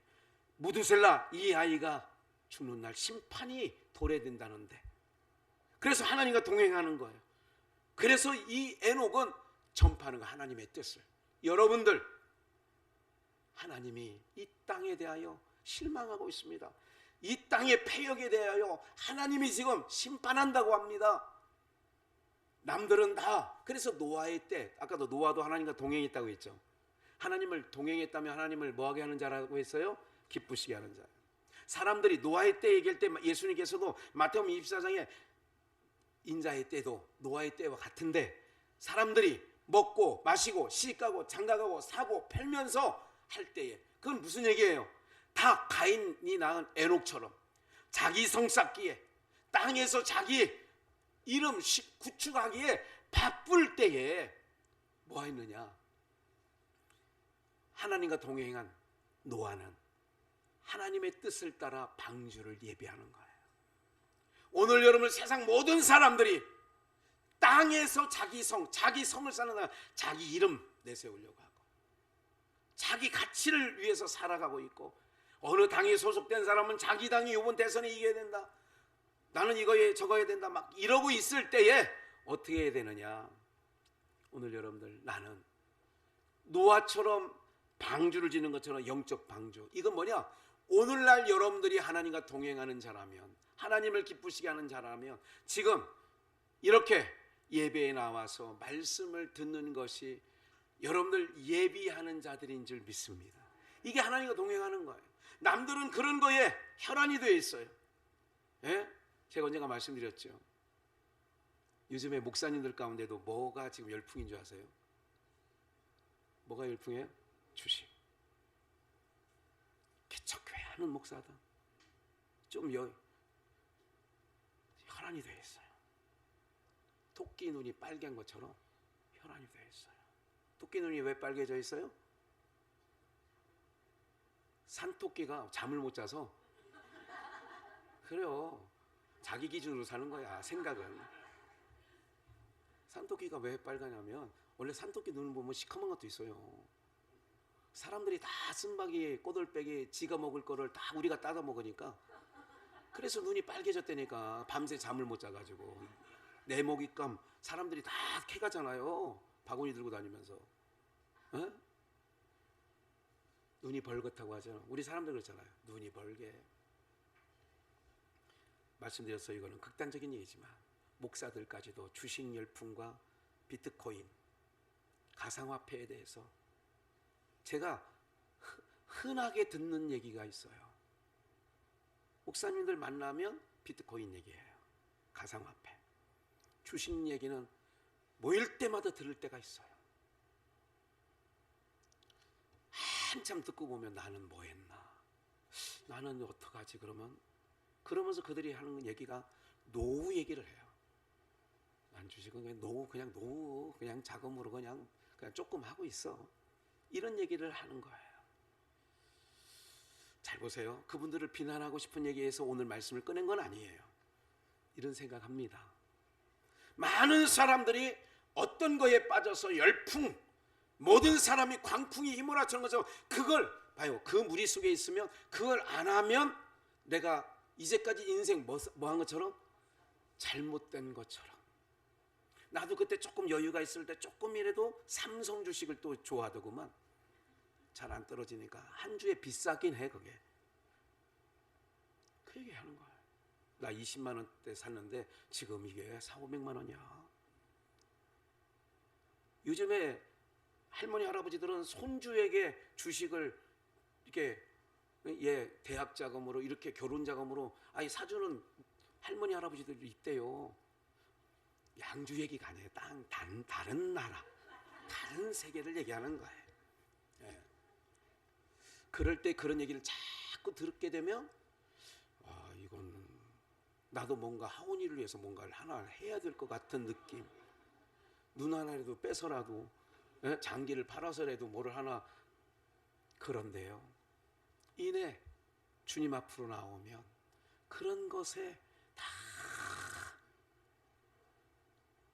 무두셀라 이 아이가 죽는 날 심판이 도래된다는데, 그래서 하나님과 동행하는 거예요. 그래서 이 에녹은 전파하는 거, 하나님의 뜻을. 여러분들, 하나님이 이 땅에 대하여 실망하고 있습니다. 이 땅의 폐역에 대하여 하나님이 지금 심판한다고 합니다. 남들은 다, 그래서 노아의 때, 아까도 노아도 하나님과 동행했다고 했죠. 하나님을 동행했다면 하나님을 뭐하게 하는 자라고 했어요? 기쁘시게 하는 자. 사람들이 노아의 때 얘기할 때 예수님께서도 마태복음 24장에 인자의 때도 노아의 때와 같은데, 사람들이 먹고 마시고 시집가고 장가가고 사고 팔면서 할 때에, 그건 무슨 얘기예요? 다 가인이 낳은 에녹처럼 자기 성 쌓기에, 땅에서 자기 이름 구축하기에 바쁠 때에 뭐 했느냐? 하나님과 동행한 노아는 하나님의 뜻을 따라 방주를 예비하는 거예요. 오늘 여러분 세상 모든 사람들이 땅에서 자기 성을 쌓는 자기 이름 내세우려고 하고 자기 가치를 위해서 살아가고 있고, 어느 당에 소속된 사람은 자기 당이 이번 대선에 이겨야 된다, 나는 이거에 저거야 된다, 막 이러고 있을 때에 어떻게 해야 되느냐. 오늘 여러분들, 나는 노아처럼 방주를 지는 것처럼 영적 방주, 이건 뭐냐, 오늘날 여러분들이 하나님과 동행하는 자라면, 하나님을 기쁘시게 하는 자라면 지금 이렇게 예배에 나와서 말씀을 듣는 것이 여러분들 예비하는 자들인 줄 믿습니다. 이게 하나님과 동행하는 거예요. 남들은 그런 거에 혈안이 되어 있어요. 예? 제가 언젠가 말씀드렸죠. 요즘에 목사님들 가운데도 뭐가 지금 열풍인 줄 아세요? 뭐가 열풍이에요? 주식. 개척교회 하는 목사다. 좀 혈안이 되어 있어요. 토끼 눈이 빨간 것처럼 혈안이 되어 있어요. 토끼 눈이 왜 빨개져 있어요? 산토끼가 잠을 못 자서 그래요. 자기 기준으로 사는 거야. 생각은. 산토끼가 왜 빨가냐면 원래 산토끼 눈을 보면 시커먼 것도 있어요. 사람들이 다 쓴바귀 꼬들빼기 지가 먹을 거를 다 우리가 따다 먹으니까, 그래서 눈이 빨개졌다니까. 밤새 잠을 못 자가지고 내 먹잇감 사람들이 다 캐가잖아요. 바구니 들고 다니면서. 에? 눈이 벌겋다고 하잖아요. 우리 사람들 그렇잖아요. 눈이 벌게. 말씀드렸어요. 이거는 극단적인 얘기지만 목사들까지도 주식 열풍과 비트코인, 가상화폐에 대해서 제가 흔하게 듣는 얘기가 있어요. 목사님들 만나면 비트코인 얘기예요. 가상화폐. 주식 얘기는 모일 때마다 들을 때가 있어요. 한참 듣고 보면 나는 뭐 했나? 나는 어떡하지? 그러면서 그들이 하는 얘기가 노후 얘기를 해요. 난 주식은 그냥 노후 그냥 자금으로 그냥 조금 하고 있어. 이런 얘기를 하는 거예요. 잘 보세요. 그분들을 비난하고 싶은 얘기에서 오늘 말씀을 꺼낸 건 아니에요. 이런 생각합니다. 많은 사람들이 어떤 거에 빠져서 열풍, 모든 사람이 광풍이 휘몰아치는 것처럼 그걸 봐요. 그 무리 속에 있으면 그걸 안 하면 내가 이제까지 인생 뭐 한 것처럼 잘못된 것처럼. 나도 그때 조금 여유가 있을 때 조금이라도 삼성 주식을 또 좋아하더구만. 잘 안 떨어지니까 한 주에 비싸긴 해 그게. 그 얘기 하는 거야. 나 20만 원대 샀는데 지금 이게 400~500만 원이야. 요즘에 할머니 할아버지들은 손주에게 주식을 이렇게 대학 자금으로 이렇게 결혼 자금으로 사주는 할머니 할아버지들이 있대요. 양주 얘기가 아니에요. 다른 나라, 다른 세계를 얘기하는 거예요. 예. 그럴 때 그런 얘기를 자꾸 듣게 되면 이건 나도 뭔가 하원이를 위해서 뭔가를 하나 해야 될 것 같은 느낌. 눈 하나라도 빼서라도 장기를 팔아서라도 뭐를 하나. 그런데요, 이내 주님 앞으로 나오면 그런 것에 다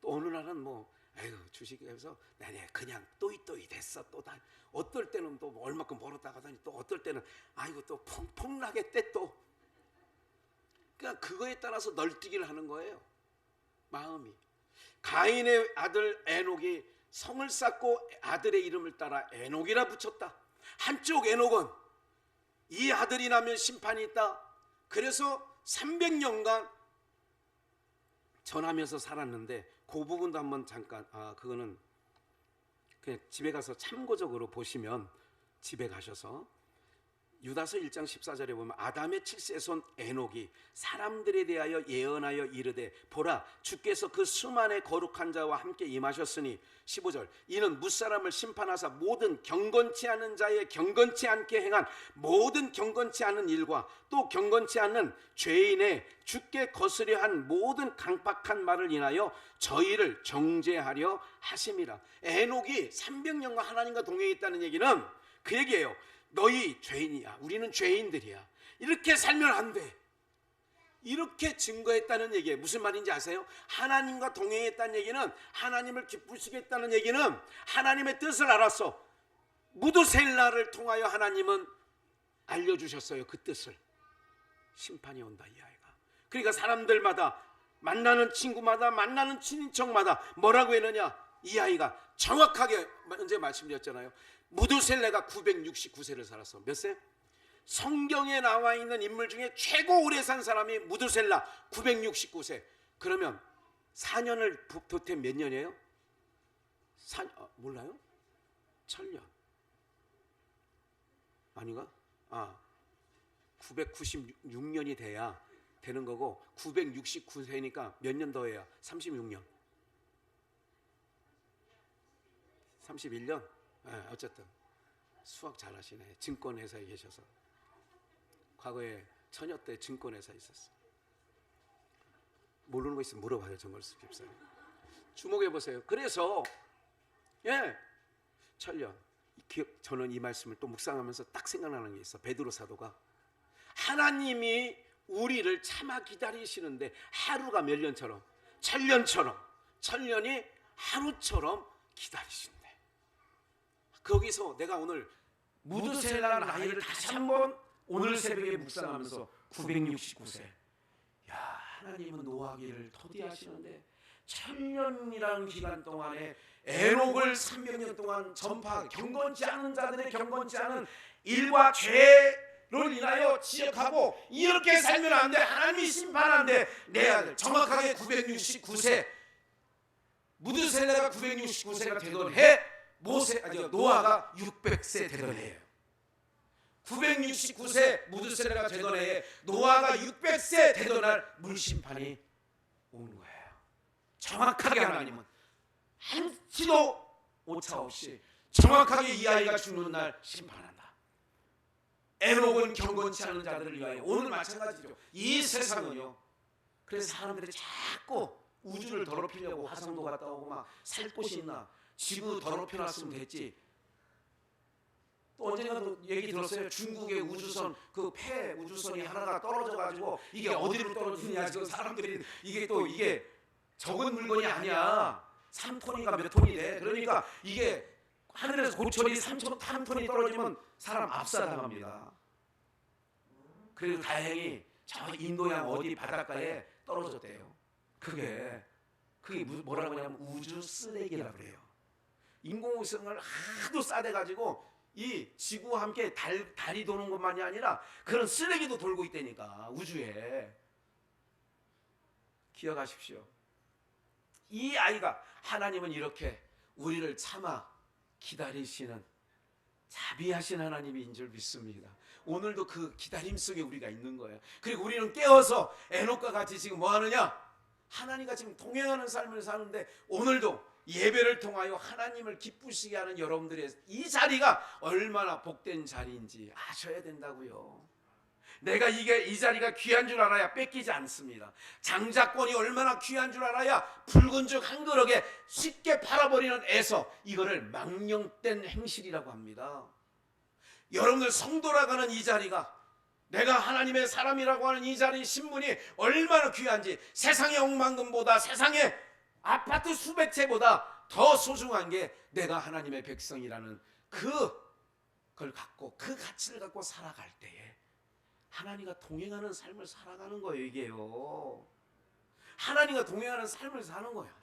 또 어느 날은 주식에서 그냥 또이또이 됐어. 또 다 어떨 때는 또 얼마큼 벌었다가 하더니 또 어떨 때는 또 펑펑나겠대 또. 그러니까 그거에 따라서 널뛰기를 하는 거예요. 마음이. 가인의 아들 에녹이 성을 쌓고 아들의 이름을 따라 에녹이라 붙였다. 한쪽 에녹은 이 아들이 나면 심판이 있다. 그래서 300년간 전하면서 살았는데 그 부분도 한번 잠깐 그거는 그냥 집에 가서 참고적으로 보시면, 집에 가셔서 유다서 1장 14절에 보면 아담의 7세손 에녹이 사람들에 대하여 예언하여 이르되 보라 주께서 그 수만의 거룩한 자와 함께 임하셨으니 15절 이는 무사람을 심판하사 모든 경건치 않은 자의 경건치 않게 행한 모든 경건치 않은 일과 또 경건치 않은 죄인의 주께 거스려 한 모든 강팍한 말을 인하여 저희를 정죄하려 하심이라. 에녹이 300년간 하나님과 동행했다는 얘기는 그 얘기예요. 너희 죄인이야. 우리는 죄인들이야. 이렇게 살면 안 돼. 이렇게 증거했다는 얘기예요. 무슨 말인지 아세요? 하나님과 동행했다는 얘기는, 하나님을 기쁘시게 했다는 얘기는 하나님의 뜻을 알았어. 무드셀라를 통하여 하나님은 알려주셨어요. 그 뜻을. 심판이 온다, 이 아이가. 그러니까 사람들마다, 만나는 친구마다, 만나는 친인척마다 뭐라고 했느냐? 이 아이가 정확하게 언제 말씀드렸잖아요. 무드셀라가 969세를 살았어. 몇 세? 성경에 나와 있는 인물 중에 최고 오래 산 사람이 무드셀라 969세. 그러면 4년을 도태면 몇 년이에요? 몰라요? 1000년 아닌가? 996년이 돼야 되는 거고, 969세니까 몇 년 더 해야? 36년 31년? 어쨌든 수학 잘하시네. 증권회사에 계셔서. 과거에 처녀 때 증권회사에 있었어. 모르는 거 있으면 물어봐요. 정걸수 집사님. 주목해 보세요. 그래서 천년. 저는 이 말씀을 또 묵상하면서 딱 생각나는 게 있어. 베드로 사도가 하나님이 우리를 참아 기다리시는데 하루가 몇 년처럼, 천년처럼, 천년이 하루처럼 기다리신대. 거기서 내가 오늘 무드셀라 나이를 다시 한번 오늘 새벽에 묵상하면서 969세. 야, 하나님은 노하기를 토디하시는데 1000년이라는 기간 동안에 에녹을 300년 동안 경건치 않은 자들의 경건치 않은 일과 죄를 인하여 지적하고, 이렇게 살면 안 돼. 하나님이 심판한대. 내 아들 정확하게 969세. 무드셀라가 969세가 되던 해, 노아가 600세 되던 해예요. 969세 무드셀라가 되던 해에 노아가 600세 되던 날 물심판이 오는 거예요. 정확하게 하나님은 한치도 오차 없이 정확하게 이 아이가 죽는 날 심판한다. 에녹은 경건치 않은 자들을 위하여, 오늘 마찬가지죠. 이 세상은요. 그래서 사람들이 자꾸 우주를 더럽히려고 화성도 갔다 오고 막 살 곳이 있나, 지구 더럽혀놨으면 됐지. 또 언젠가도 얘기 들었어요. 중국의 우주선, 그 폐 우주선이 하나가 떨어져가지고 이게 어디로 떨어지느냐, 지금 사람들이 이게 적은 물건이 아니야. 3톤인가 몇 톤이 돼. 그러니까 이게 하늘에서 고철이 3톤이 떨어지면 사람 압사당합니다. 그래도 다행히 저 인도양 어디 바닷가에 떨어졌대요. 그게 뭐라고 하냐면 우주 쓰레기라고 그래요. 인공위성을 하도 싸대가지고 이 지구와 함께 달이 도는 것만이 아니라 그런 쓰레기도 돌고 있다니까, 우주에. 기억하십시오. 이 아이가, 하나님은 이렇게 우리를 참아 기다리시는 자비하신 하나님인 줄 믿습니다. 오늘도 그 기다림 속에 우리가 있는 거예요. 그리고 우리는 깨어서 에녹과 같이 지금 뭐 하느냐? 하나님과 지금 동행하는 삶을 사는데, 오늘도 예배를 통하여 하나님을 기쁘시게 하는 여러분들의 이 자리가 얼마나 복된 자리인지 아셔야 된다고요. 내가 이 자리가 귀한 줄 알아야 뺏기지 않습니다. 장자권이 얼마나 귀한 줄 알아야 붉은 죽 한 그릇에 쉽게 팔아버리는 에서, 이거를 망령된 행실이라고 합니다. 여러분들 성도라고 하는 이 자리가, 내가 하나님의 사람이라고 하는 이 자리, 신분이 얼마나 귀한지, 세상의 억만금보다, 세상의 아파트 수백 채보다 더 소중한 게 내가 하나님의 백성이라는 그걸 갖고, 그 가치를 갖고 살아갈 때에 하나님과 동행하는 삶을 살아가는 거예요. 이게요, 하나님과 동행하는 삶을 사는 거야.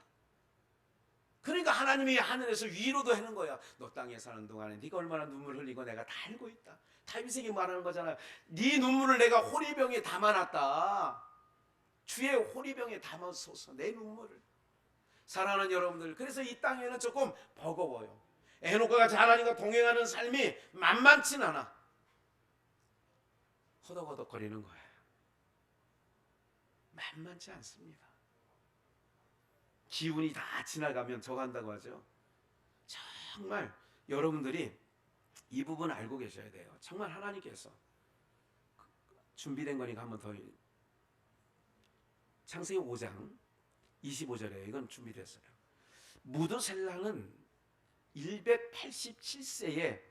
그러니까 하나님이 하늘에서 위로도 하는 거야. 너 땅에 사는 동안에 네가 얼마나 눈물 흘리고 내가 다 알고 있다. 다윗에게 말하는 거잖아요. 네 눈물을 내가 호리병에 담아놨다. 주의 호리병에 담아서서 내 눈물을. 사랑하는 여러분들, 그래서 이 땅에는 조금 버거워요. 에녹과 같이 하나님과 동행하는 삶이 만만치는 않아. 허덕허덕거리는 거예요. 만만치 않습니다. 기운이 다 지나가면 저거 한다고 하죠. 정말 여러분들이 이 부분 알고 계셔야 돼요. 정말 하나님께서 준비된 거니까 한번 더. 창세기 5장 25절에 이건 준비됐어요. 무드셀라는 187세에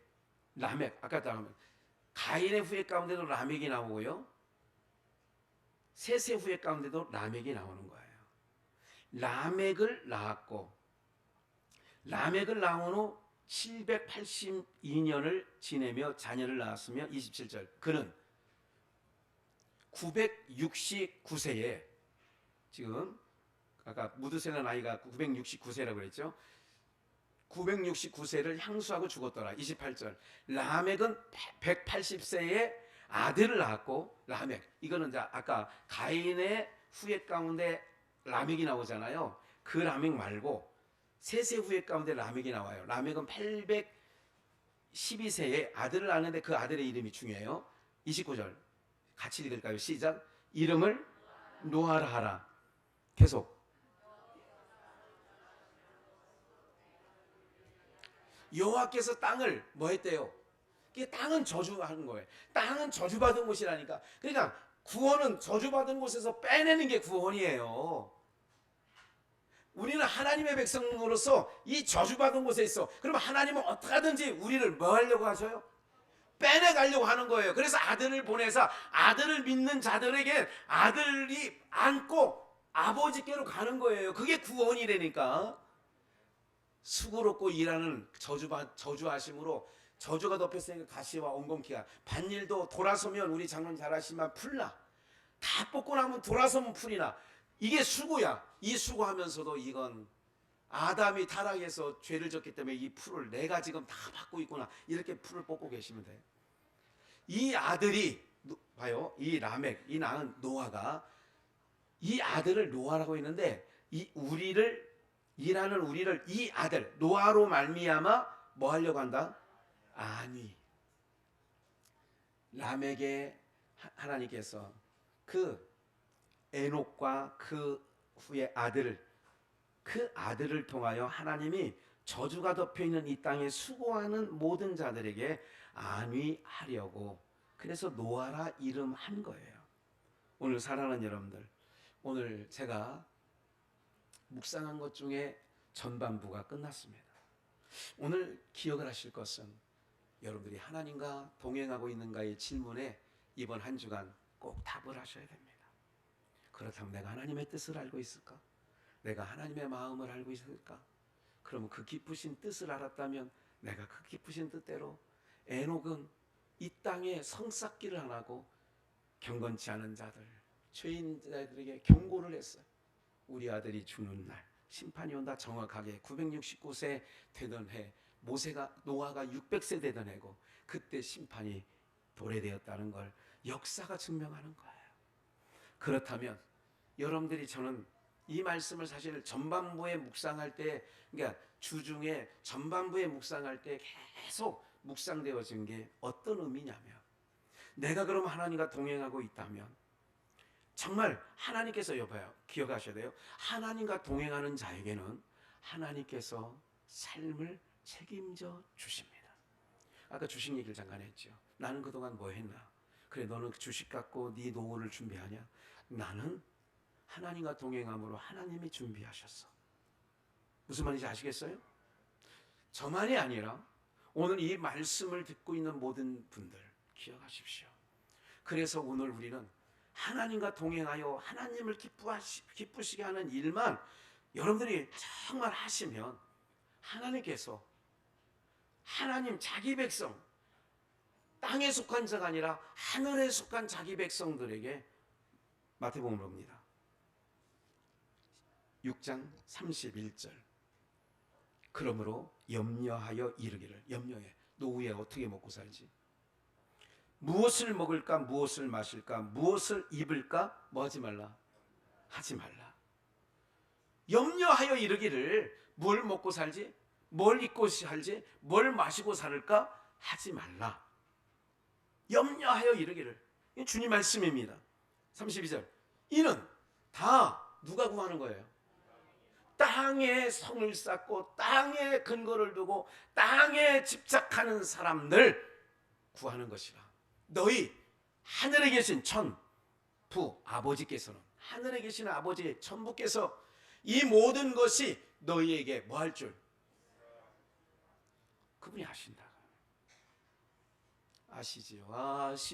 라멕, 아까 라멕. 가인의 후예 가운데도 라멕이 나오고요, 셋의 후예 가운데도 라멕이 나오는 거예요. 라멕을 낳았고, 라멕을 낳은 후 782년을 지내며 자녀를 낳았으며 27절 그는 969세에, 지금 아까 무드셀라 나이가 969세라고 그랬죠. 969세를 향수하고 죽었더라. 28절 라멕은 180세에 아들을 낳았고, 라멕 이거는 이제 아까 가인의 후예 가운데 라멕이 나오잖아요. 그 라멕 말고 셋의 후예 가운데 라멕이 나와요. 라멕은 812세에 아들을 낳는데 그 아들의 이름이 중요해요. 29절 같이 읽을까요? 시작. 이름을 노아라 하라. 계속. 여호와께서 땅을 뭐 했대요? 이게 땅은 저주하는 거예요. 땅은 저주받은 곳이라니까. 그러니까 구원은 저주받은 곳에서 빼내는 게 구원이에요. 우리는 하나님의 백성으로서 이 저주받은 곳에 있어. 그럼 하나님은 어떻게 하든지 우리를 뭐 하려고 하셔요? 빼내가려고 하는 거예요. 그래서 아들을 보내서 아들을 믿는 자들에게 아들이 안고 아버지께로 가는 거예요. 그게 구원이라니까. 수고롭고 일하는 저주하심으로 저주가 덮였으니까 가시와 엉겅퀴가, 밭일도 돌아서면, 우리 장로님 잘 아시지만 풀나, 다 뽑고 나면 돌아서면 풀이나. 이게 수고야. 이 수고하면서도 이건 아담이 타락해서 죄를 졌기 때문에 이 풀을 내가 지금 다 받고 있구나, 이렇게 풀을 뽑고 계시면 돼요. 이 아들이 봐요. 이 라멕, 이 낳은 노아가 이 아들을 노아라고 했는데, 이 우리를, 일하는 우리를 이 아들 노아로 말미암아 뭐 하려고 한다? 아니, 라멕의 하나님께서 그 에녹과 그 후에 그 아들을 통하여 하나님이 저주가 덮여있는 이 땅에 수고하는 모든 자들에게 안위하려고, 그래서 노아라 이름한 거예요. 오늘 사랑하는 여러분들, 오늘 제가 묵상한 것 중에 전반부가 끝났습니다. 오늘 기억을 하실 것은, 여러분들이 하나님과 동행하고 있는가의 질문에 이번 한 주간 꼭 답을 하셔야 됩니다. 그렇다면 내가 하나님의 뜻을 알고 있을까? 내가 하나님의 마음을 알고 있을까? 그러면 그 깊으신 뜻을 알았다면 내가 그 깊으신 뜻대로, 에녹은 이 땅에 성쌓기를 안 하고 경건치 않은 자들, 죄인자들에게 경고를 했어요. 우리 아들이 죽는 날 심판이 온다. 정확하게 969세 되던 해, 노아가 600세 되던 해고, 그때 심판이 도래되었다는 걸 역사가 증명하는 거예요. 그렇다면 여러분들이, 저는 이 말씀을 사실 전반부에 묵상할 때, 그러니까 주중에 전반부에 묵상할 때 계속 묵상되어진 게 어떤 의미냐면, 내가 그럼 하나님과 동행하고 있다면 정말 하나님께서, 여봐요, 기억하셔야 돼요. 하나님과 동행하는 자에게는 하나님께서 삶을 책임져 주십니다. 아까 주식 얘기를 잠깐 했죠. 나는 그동안 뭐 했나? 그래, 너는 주식 갖고 네 노후를 준비하냐? 나는 하나님과 동행함으로 하나님이 준비하셨어. 무슨 말인지 아시겠어요? 저만이 아니라 오늘 이 말씀을 듣고 있는 모든 분들 기억하십시오. 그래서 오늘 우리는 하나님과 동행하여 하나님을 기쁘시게 하는 일만 여러분들이 정말 하시면, 하나님께서 하나님 자기 백성, 땅에 속한 자가 아니라 하늘에 속한 자기 백성들에게, 마태복음 봅니다. 6장 31절 그러므로 염려하여 이르기를. 염려해. 노후에 어떻게 먹고 살지? 무엇을 먹을까? 무엇을 마실까? 무엇을 입을까? 뭐 하지 말라? 하지 말라. 염려하여 이르기를. 뭘 먹고 살지? 뭘 입고 살지? 뭘 마시고 살을까? 하지 말라. 염려하여 이르기를. 이게 주님 말씀입니다. 32절 이는 다 누가 구하는 거예요? 땅에 성을 쌓고 땅에 근거를 두고 땅에 집착하는 사람들 구하는 것이라. 너희 하늘에 계신 천부 아버지께서는, 하늘에 계신 아버지 천부께서 이 모든 것이 너희에게 뭐 할 줄? 그분이 아신다. 아시지요, 아시지요,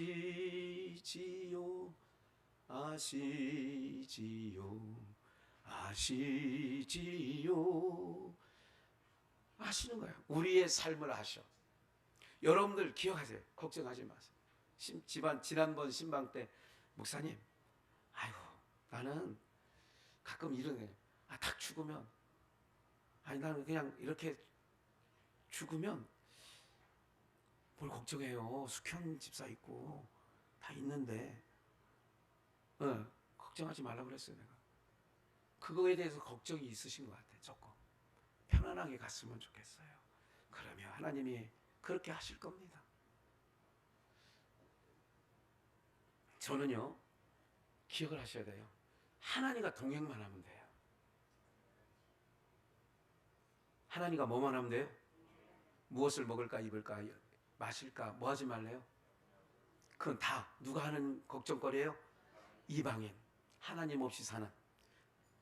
아시지요, 아시지요. 아시는 거예요. 우리의 삶을 아셔. 여러분들 기억하세요. 걱정하지 마세요. 지난번 신방 때 목사님, 아이고 나는 가끔 이런 애, 딱 죽으면, 나는 그냥 이렇게 죽으면 뭘 걱정해요. 숙현 집사 있고 다 있는데. 걱정하지 말라고 그랬어요. 내가 그거에 대해서 걱정이 있으신 것 같아요. 조금 편안하게 갔으면 좋겠어요. 그러면 하나님이 그렇게 하실 겁니다. 저는요, 기억을 하셔야 돼요. 하나님과 동행만 하면 돼요. 하나님과 뭐만 하면 돼요? 무엇을 먹을까, 입을까, 마실까, 뭐 하지 말래요? 그건 다 누가 하는 걱정거리예요? 이방인, 하나님 없이 사는,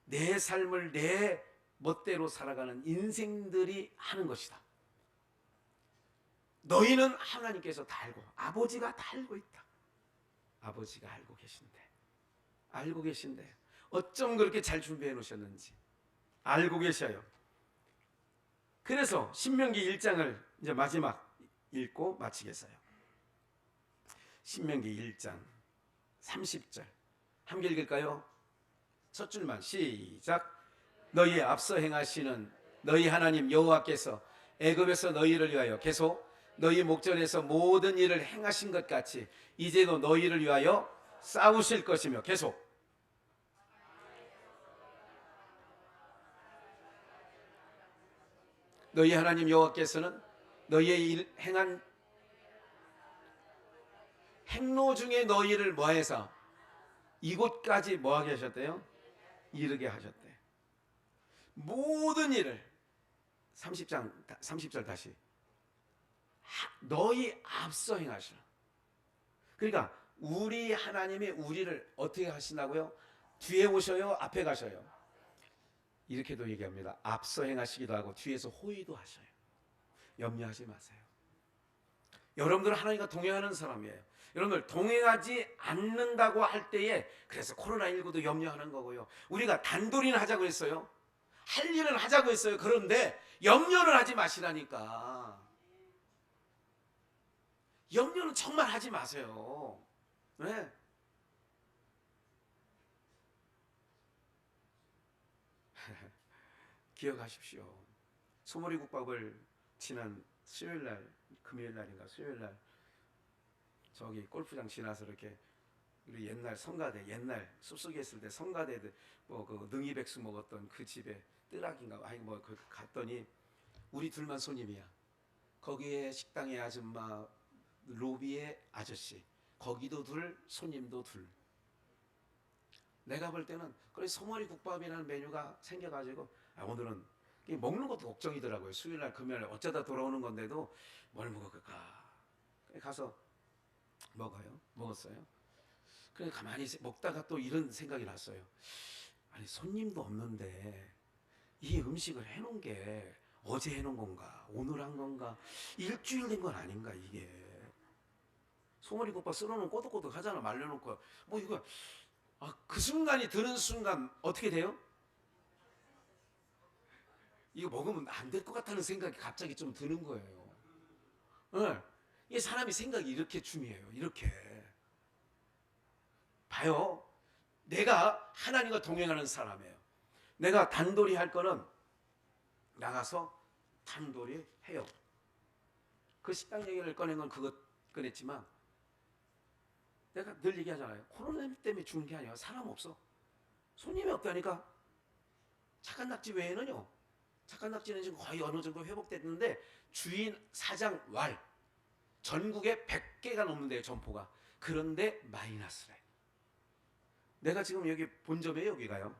내 삶을 내 멋대로 살아가는 인생들이 하는 것이다. 너희는 하나님께서 다 알고, 아버지가 다 알고 있다. 아버지가 알고 계신데 어쩜 그렇게 잘 준비해 놓으셨는지 알고 계셔요. 그래서 신명기 1장을 이제 마지막 읽고 마치겠어요. 신명기 1장 30절 함께 읽을까요? 첫 줄만 시작. 너희의 앞서 행하시는 너희 하나님 여호와께서 애굽에서 너희를 위하여 계속 너희 목전에서 모든 일을 행하신 것 같이 이제도 너희를 위하여 싸우실 것이며, 계속 너희 하나님 여호와께서는 너희의 행한 행로 중에 너희를 뭐해서 이곳까지 뭐하게 하셨대요? 이르게 하셨대. 모든 일을 30절 다시 너희 앞서 행하시라. 그러니까 우리 하나님이 우리를 어떻게 하신다고요? 뒤에 오셔요? 앞에 가셔요? 이렇게도 얘기합니다. 앞서 행하시기도 하고 뒤에서 호위도 하셔요. 염려하지 마세요. 여러분들은 하나님과 동행하는 사람이에요. 여러분들 동행하지 않는다고 할 때에, 그래서 코로나19도 염려하는 거고요. 우리가 단돌이는 하자고 했어요. 할 일은 하자고 했어요. 그런데 염려를 하지 마시라니까. 염려는 정말 하지 마세요. 네? 기억하십시오. 소머리 국밥을 지난 수요일날, 금요일날인가 수요일날 저기 골프장 지나서 이렇게 우리 옛날 성가대, 옛날 숲속에 있을 때 성가대 그 능이백숙 먹었던 그 집에 뜨락인가 그 갔더니 우리 둘만 손님이야. 거기에 식당의 아줌마, 로비의 아저씨, 거기도 둘, 손님도 둘. 내가 볼 때는 그래서 소머리 국밥이라는 메뉴가 생겨가지고 오늘은 먹는 것도 걱정이더라고요. 수요일날 금요일날 어쩌다 돌아오는 건데도 뭘 먹을까. 가서 먹었어요. 그래 가만히 먹다가 또 이런 생각이 났어요. 아니 손님도 없는데 이 음식을 해놓은 게 어제 해놓은 건가 오늘 한 건가 일주일 된 건 아닌가. 이게 소머리 국밥 썰어놓으면 꼬득꼬득 하잖아. 말려놓고 뭐 이거 그 순간이 드는 순간 어떻게 돼요? 이거 먹으면 안 될 것 같다는 생각이 갑자기 좀 드는 거예요. 네. 이게 사람이 생각이 이렇게 중요해요. 이렇게 봐요. 내가 하나님과 동행하는 사람이에요. 내가 단돌이 할 거는 나가서 단돌이 해요. 그 식당 얘기를 꺼낸 건 그것 꺼냈지만 내가 늘 얘기하잖아요. 코로나 때문에 죽는 게 아니라 사람 없어. 손님이 없다니까. 착한 낙지 외에는요. 착한 낙지는 지금 거의 어느 정도 회복됐는데 주인 사장 왈 전국에 100개가 넘는데요. 점포가. 그런데 마이너스래. 내가 지금 여기 본점에 여기가요.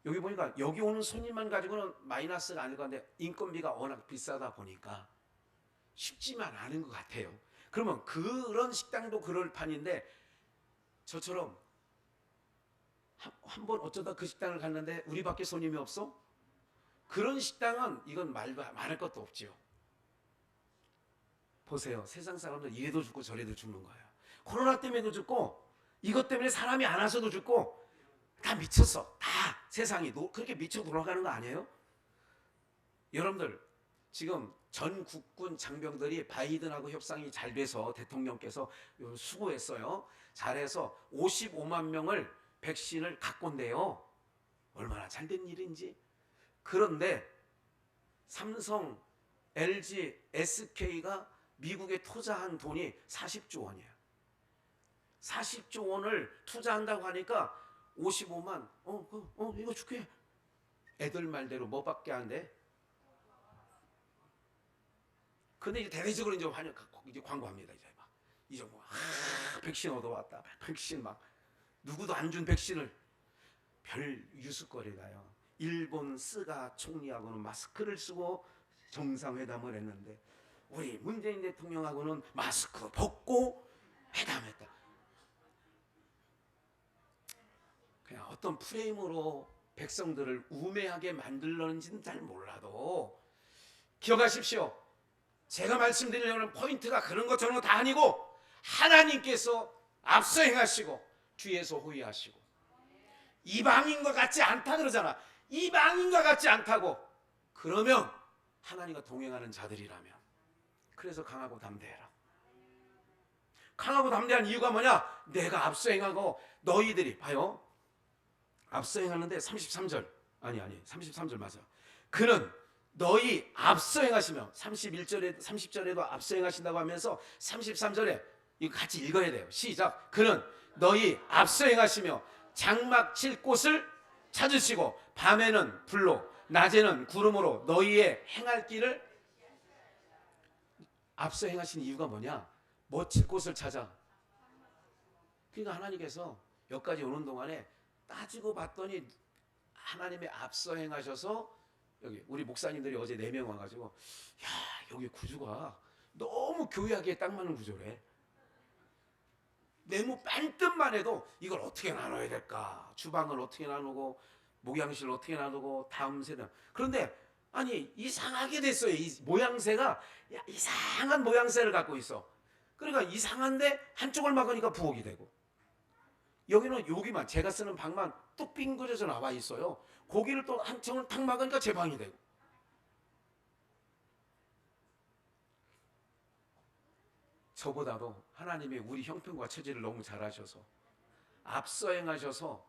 여기 보니까 여기 오는 손님만 가지고는 마이너스가 아닐 것 같은데 인건비가 워낙 비싸다 보니까 쉽지만 않은 것 같아요. 그러면 그런 식당도 그럴 판인데 저처럼 한 번 어쩌다 그 식당을 갔는데 우리밖에 손님이 없어? 그런 식당은 이건 말할 것도 없지요. 보세요. 세상 사람들 이래도 죽고 저래도 죽는 거예요. 코로나 때문에도 죽고 이것 때문에 사람이 안 와서도 죽고 다 미쳤어. 다 세상이 그렇게 미쳐 돌아가는 거 아니에요? 여러분들 지금 전 국군 장병들이 바이든하고 협상이 잘 돼서 대통령께서 수고했어요. 잘해서 55만 명을 백신을 갖고 온대요. 얼마나 잘된 일인지. 그런데 삼성, LG, SK가 미국에 투자한 돈이 40조 원이에요. 40조 원을 투자한다고 하니까 55만 이거 줄게. 애들 말대로 뭐밖에 안 돼? 근데 이제 대대적으로 이제 광고합니다. 이제 백신 얻어왔다. 백신 막 누구도 안 준 백신을 별 유수거리가요. 일본 스가 총리하고는 마스크를 쓰고 정상회담을 했는데 우리 문재인 대통령하고는 마스크 벗고 회담했다. 그냥 어떤 프레임으로 백성들을 우매하게 만들는지는 잘 몰라도 기억하십시오. 제가 말씀드리려는 포인트가 그런 것 저런 거 다 아니고 하나님께서 앞서 행하시고 뒤에서 호위하시고 이방인과 같지 않다 그러잖아. 이방인과 같지 않다고. 그러면 하나님과 동행하는 자들이라면. 그래서 강하고 담대해라. 강하고 담대한 이유가 뭐냐? 내가 앞서 행하고 너희들이 봐요. 앞서 행하는데 33절 33절 맞아. 그는 너희 앞서 행하시며 30절에도 앞서 행하신다고 하면서 33절에 이거 같이 읽어야 돼요. 시작. 그는 너희 앞서 행하시며 장막 칠 곳을 찾으시고 밤에는 불로 낮에는 구름으로 너희의 행할 길을. 앞서 행하신 이유가 뭐냐? 칠 곳을 찾아. 그러니까 하나님께서 여기까지 오는 동안에 따지고 봤더니 하나님의 앞서 행하셔서 여기 우리 목사님들이 어제 4명 와가지고 야 여기 구조가 너무 교회하기에 딱 맞는 구조래. 네모 반뜻만 해도 이걸 어떻게 나눠야 될까? 주방을 어떻게 나누고 목양실을 어떻게 나누고 다음 세대. 그런데 아니 이상하게 됐어요. 이 모양새가 이상한 모양새를 갖고 있어. 그러니까 이상한데 한쪽을 막으니까 부엌이 되고 여기는 여기만 제가 쓰는 방만 뚝 빙그려져 나와 있어요. 거기를 또 한쪽을 탁 막으니까 제 방이 되고. 저보다도 하나님이 우리 형편과 처지를 너무 잘 아셔서 앞서 행하셔서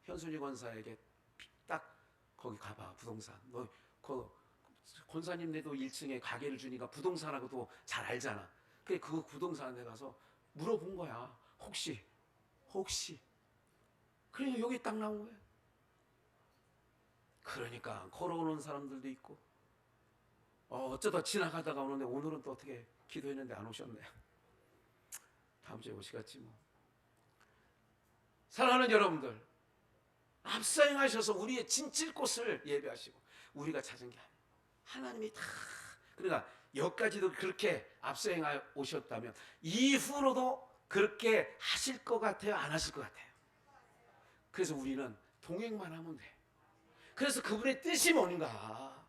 현순이 권사에게 딱 거기 가봐 부동산. 너 권사님네도 1층에 가게를 주니까 부동산하고도 잘 알잖아. 그래 그 부동산에 가서 물어본 거야. 혹시 그러니까 여기 딱 나온 거야. 그러니까 걸어오는 사람들도 있고 어쩌다 지나가다가 오는데 오늘은 또 어떻게 기도했는데 안 오셨네. 다음 주에 오시겠지 뭐. 사랑하는 여러분들, 앞서 행하셔서 우리의 진칠 곳을 예배하시고 우리가 찾은 게 아니에요. 하나님이 다. 그러니까 여기까지도 그렇게 앞서 행하 오셨다면 이후로도 그렇게 하실 것 같아요? 안 하실 것 같아요? 그래서 우리는 동행만 하면 돼. 그래서 그분의 뜻이 뭔가,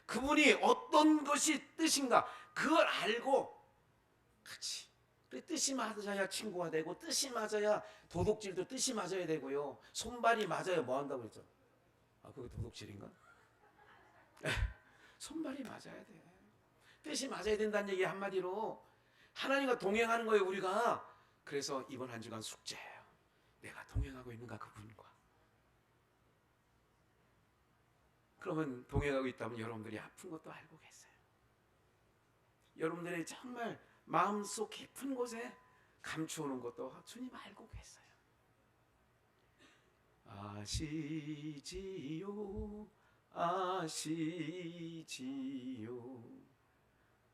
그분이 어떤 것이 뜻인가, 그걸 알고 같이. 뜻이 맞아야 친구가 되고, 뜻이 맞아야 도둑질도 뜻이 맞아야 되고요. 손발이 맞아야 뭐 한다고 그랬죠? 그게 도둑질인가? 손발이 맞아야 돼. 뜻이 맞아야 된다는 얘기 한마디로 하나님과 동행하는 거예요, 우리가. 그래서 이번 한 주간 숙제예요. 내가 동행하고 있는가 그분과. 그러면 동행하고 있다면 여러분들이 아픈 것도 알고 계세요. 여러분들의 정말 마음속 깊은 곳에 감추어놓은 것도 주님 알고 계세요. 아시지요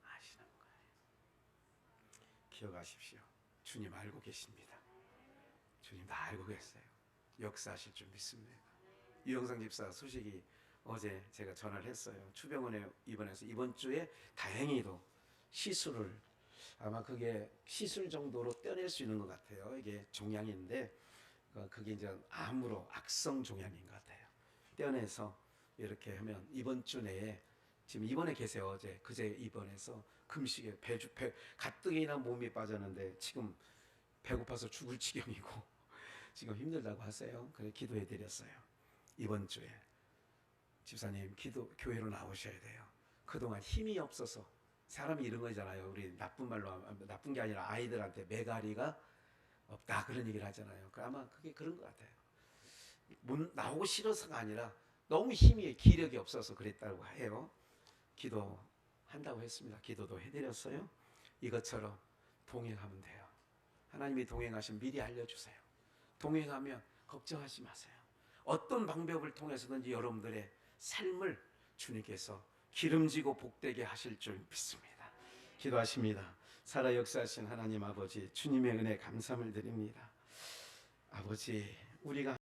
아시는 거예요. 기억하십시오. 주님 알고 계십니다. 주님 다 알고 계세요. 역사하실 줄 믿습니다. 유영상 집사 소식이 어제 제가 전화를 했어요. 추병원에 입원해서 이번 주에 다행히도 시술을, 아마 그게 시술 정도로 떼어낼 수 있는 것 같아요. 이게 종양인데 그게 이제 암으로 악성 종양인 것 같아요. 떼어내서 이렇게 하면 이번 주 내에 지금 입원해 계세요. 어제 그제 입원해서 금식에 배 가뜩이나 몸이 빠졌는데 지금 배고파서 죽을 지경이고 지금 힘들다고 하세요. 그래 기도해 드렸어요. 이번 주에 집사님 교회로 나오셔야 돼요. 그동안 힘이 없어서 사람이 이런 거잖아요. 우리 나쁜 말로 나쁜 게 아니라 아이들한테 메가리가 없다 그런 얘기를 하잖아요. 아마 그게 그런 것 같아요. 나오고 싫어서가 아니라 너무 힘이 기력이 없어서 그랬다고 해요. 기도한다고 했습니다. 기도도 해드렸어요. 이것처럼 동행하면 돼요. 하나님이 동행하시면 미리 알려주세요. 동행하면 걱정하지 마세요. 어떤 방법을 통해서든지 여러분들의 삶을 주님께서 기름지고 복되게 하실 줄 믿습니다. 기도하십니다. 살아 역사하신 하나님 아버지, 주님의 은혜 감사함을 드립니다. 아버지, 우리가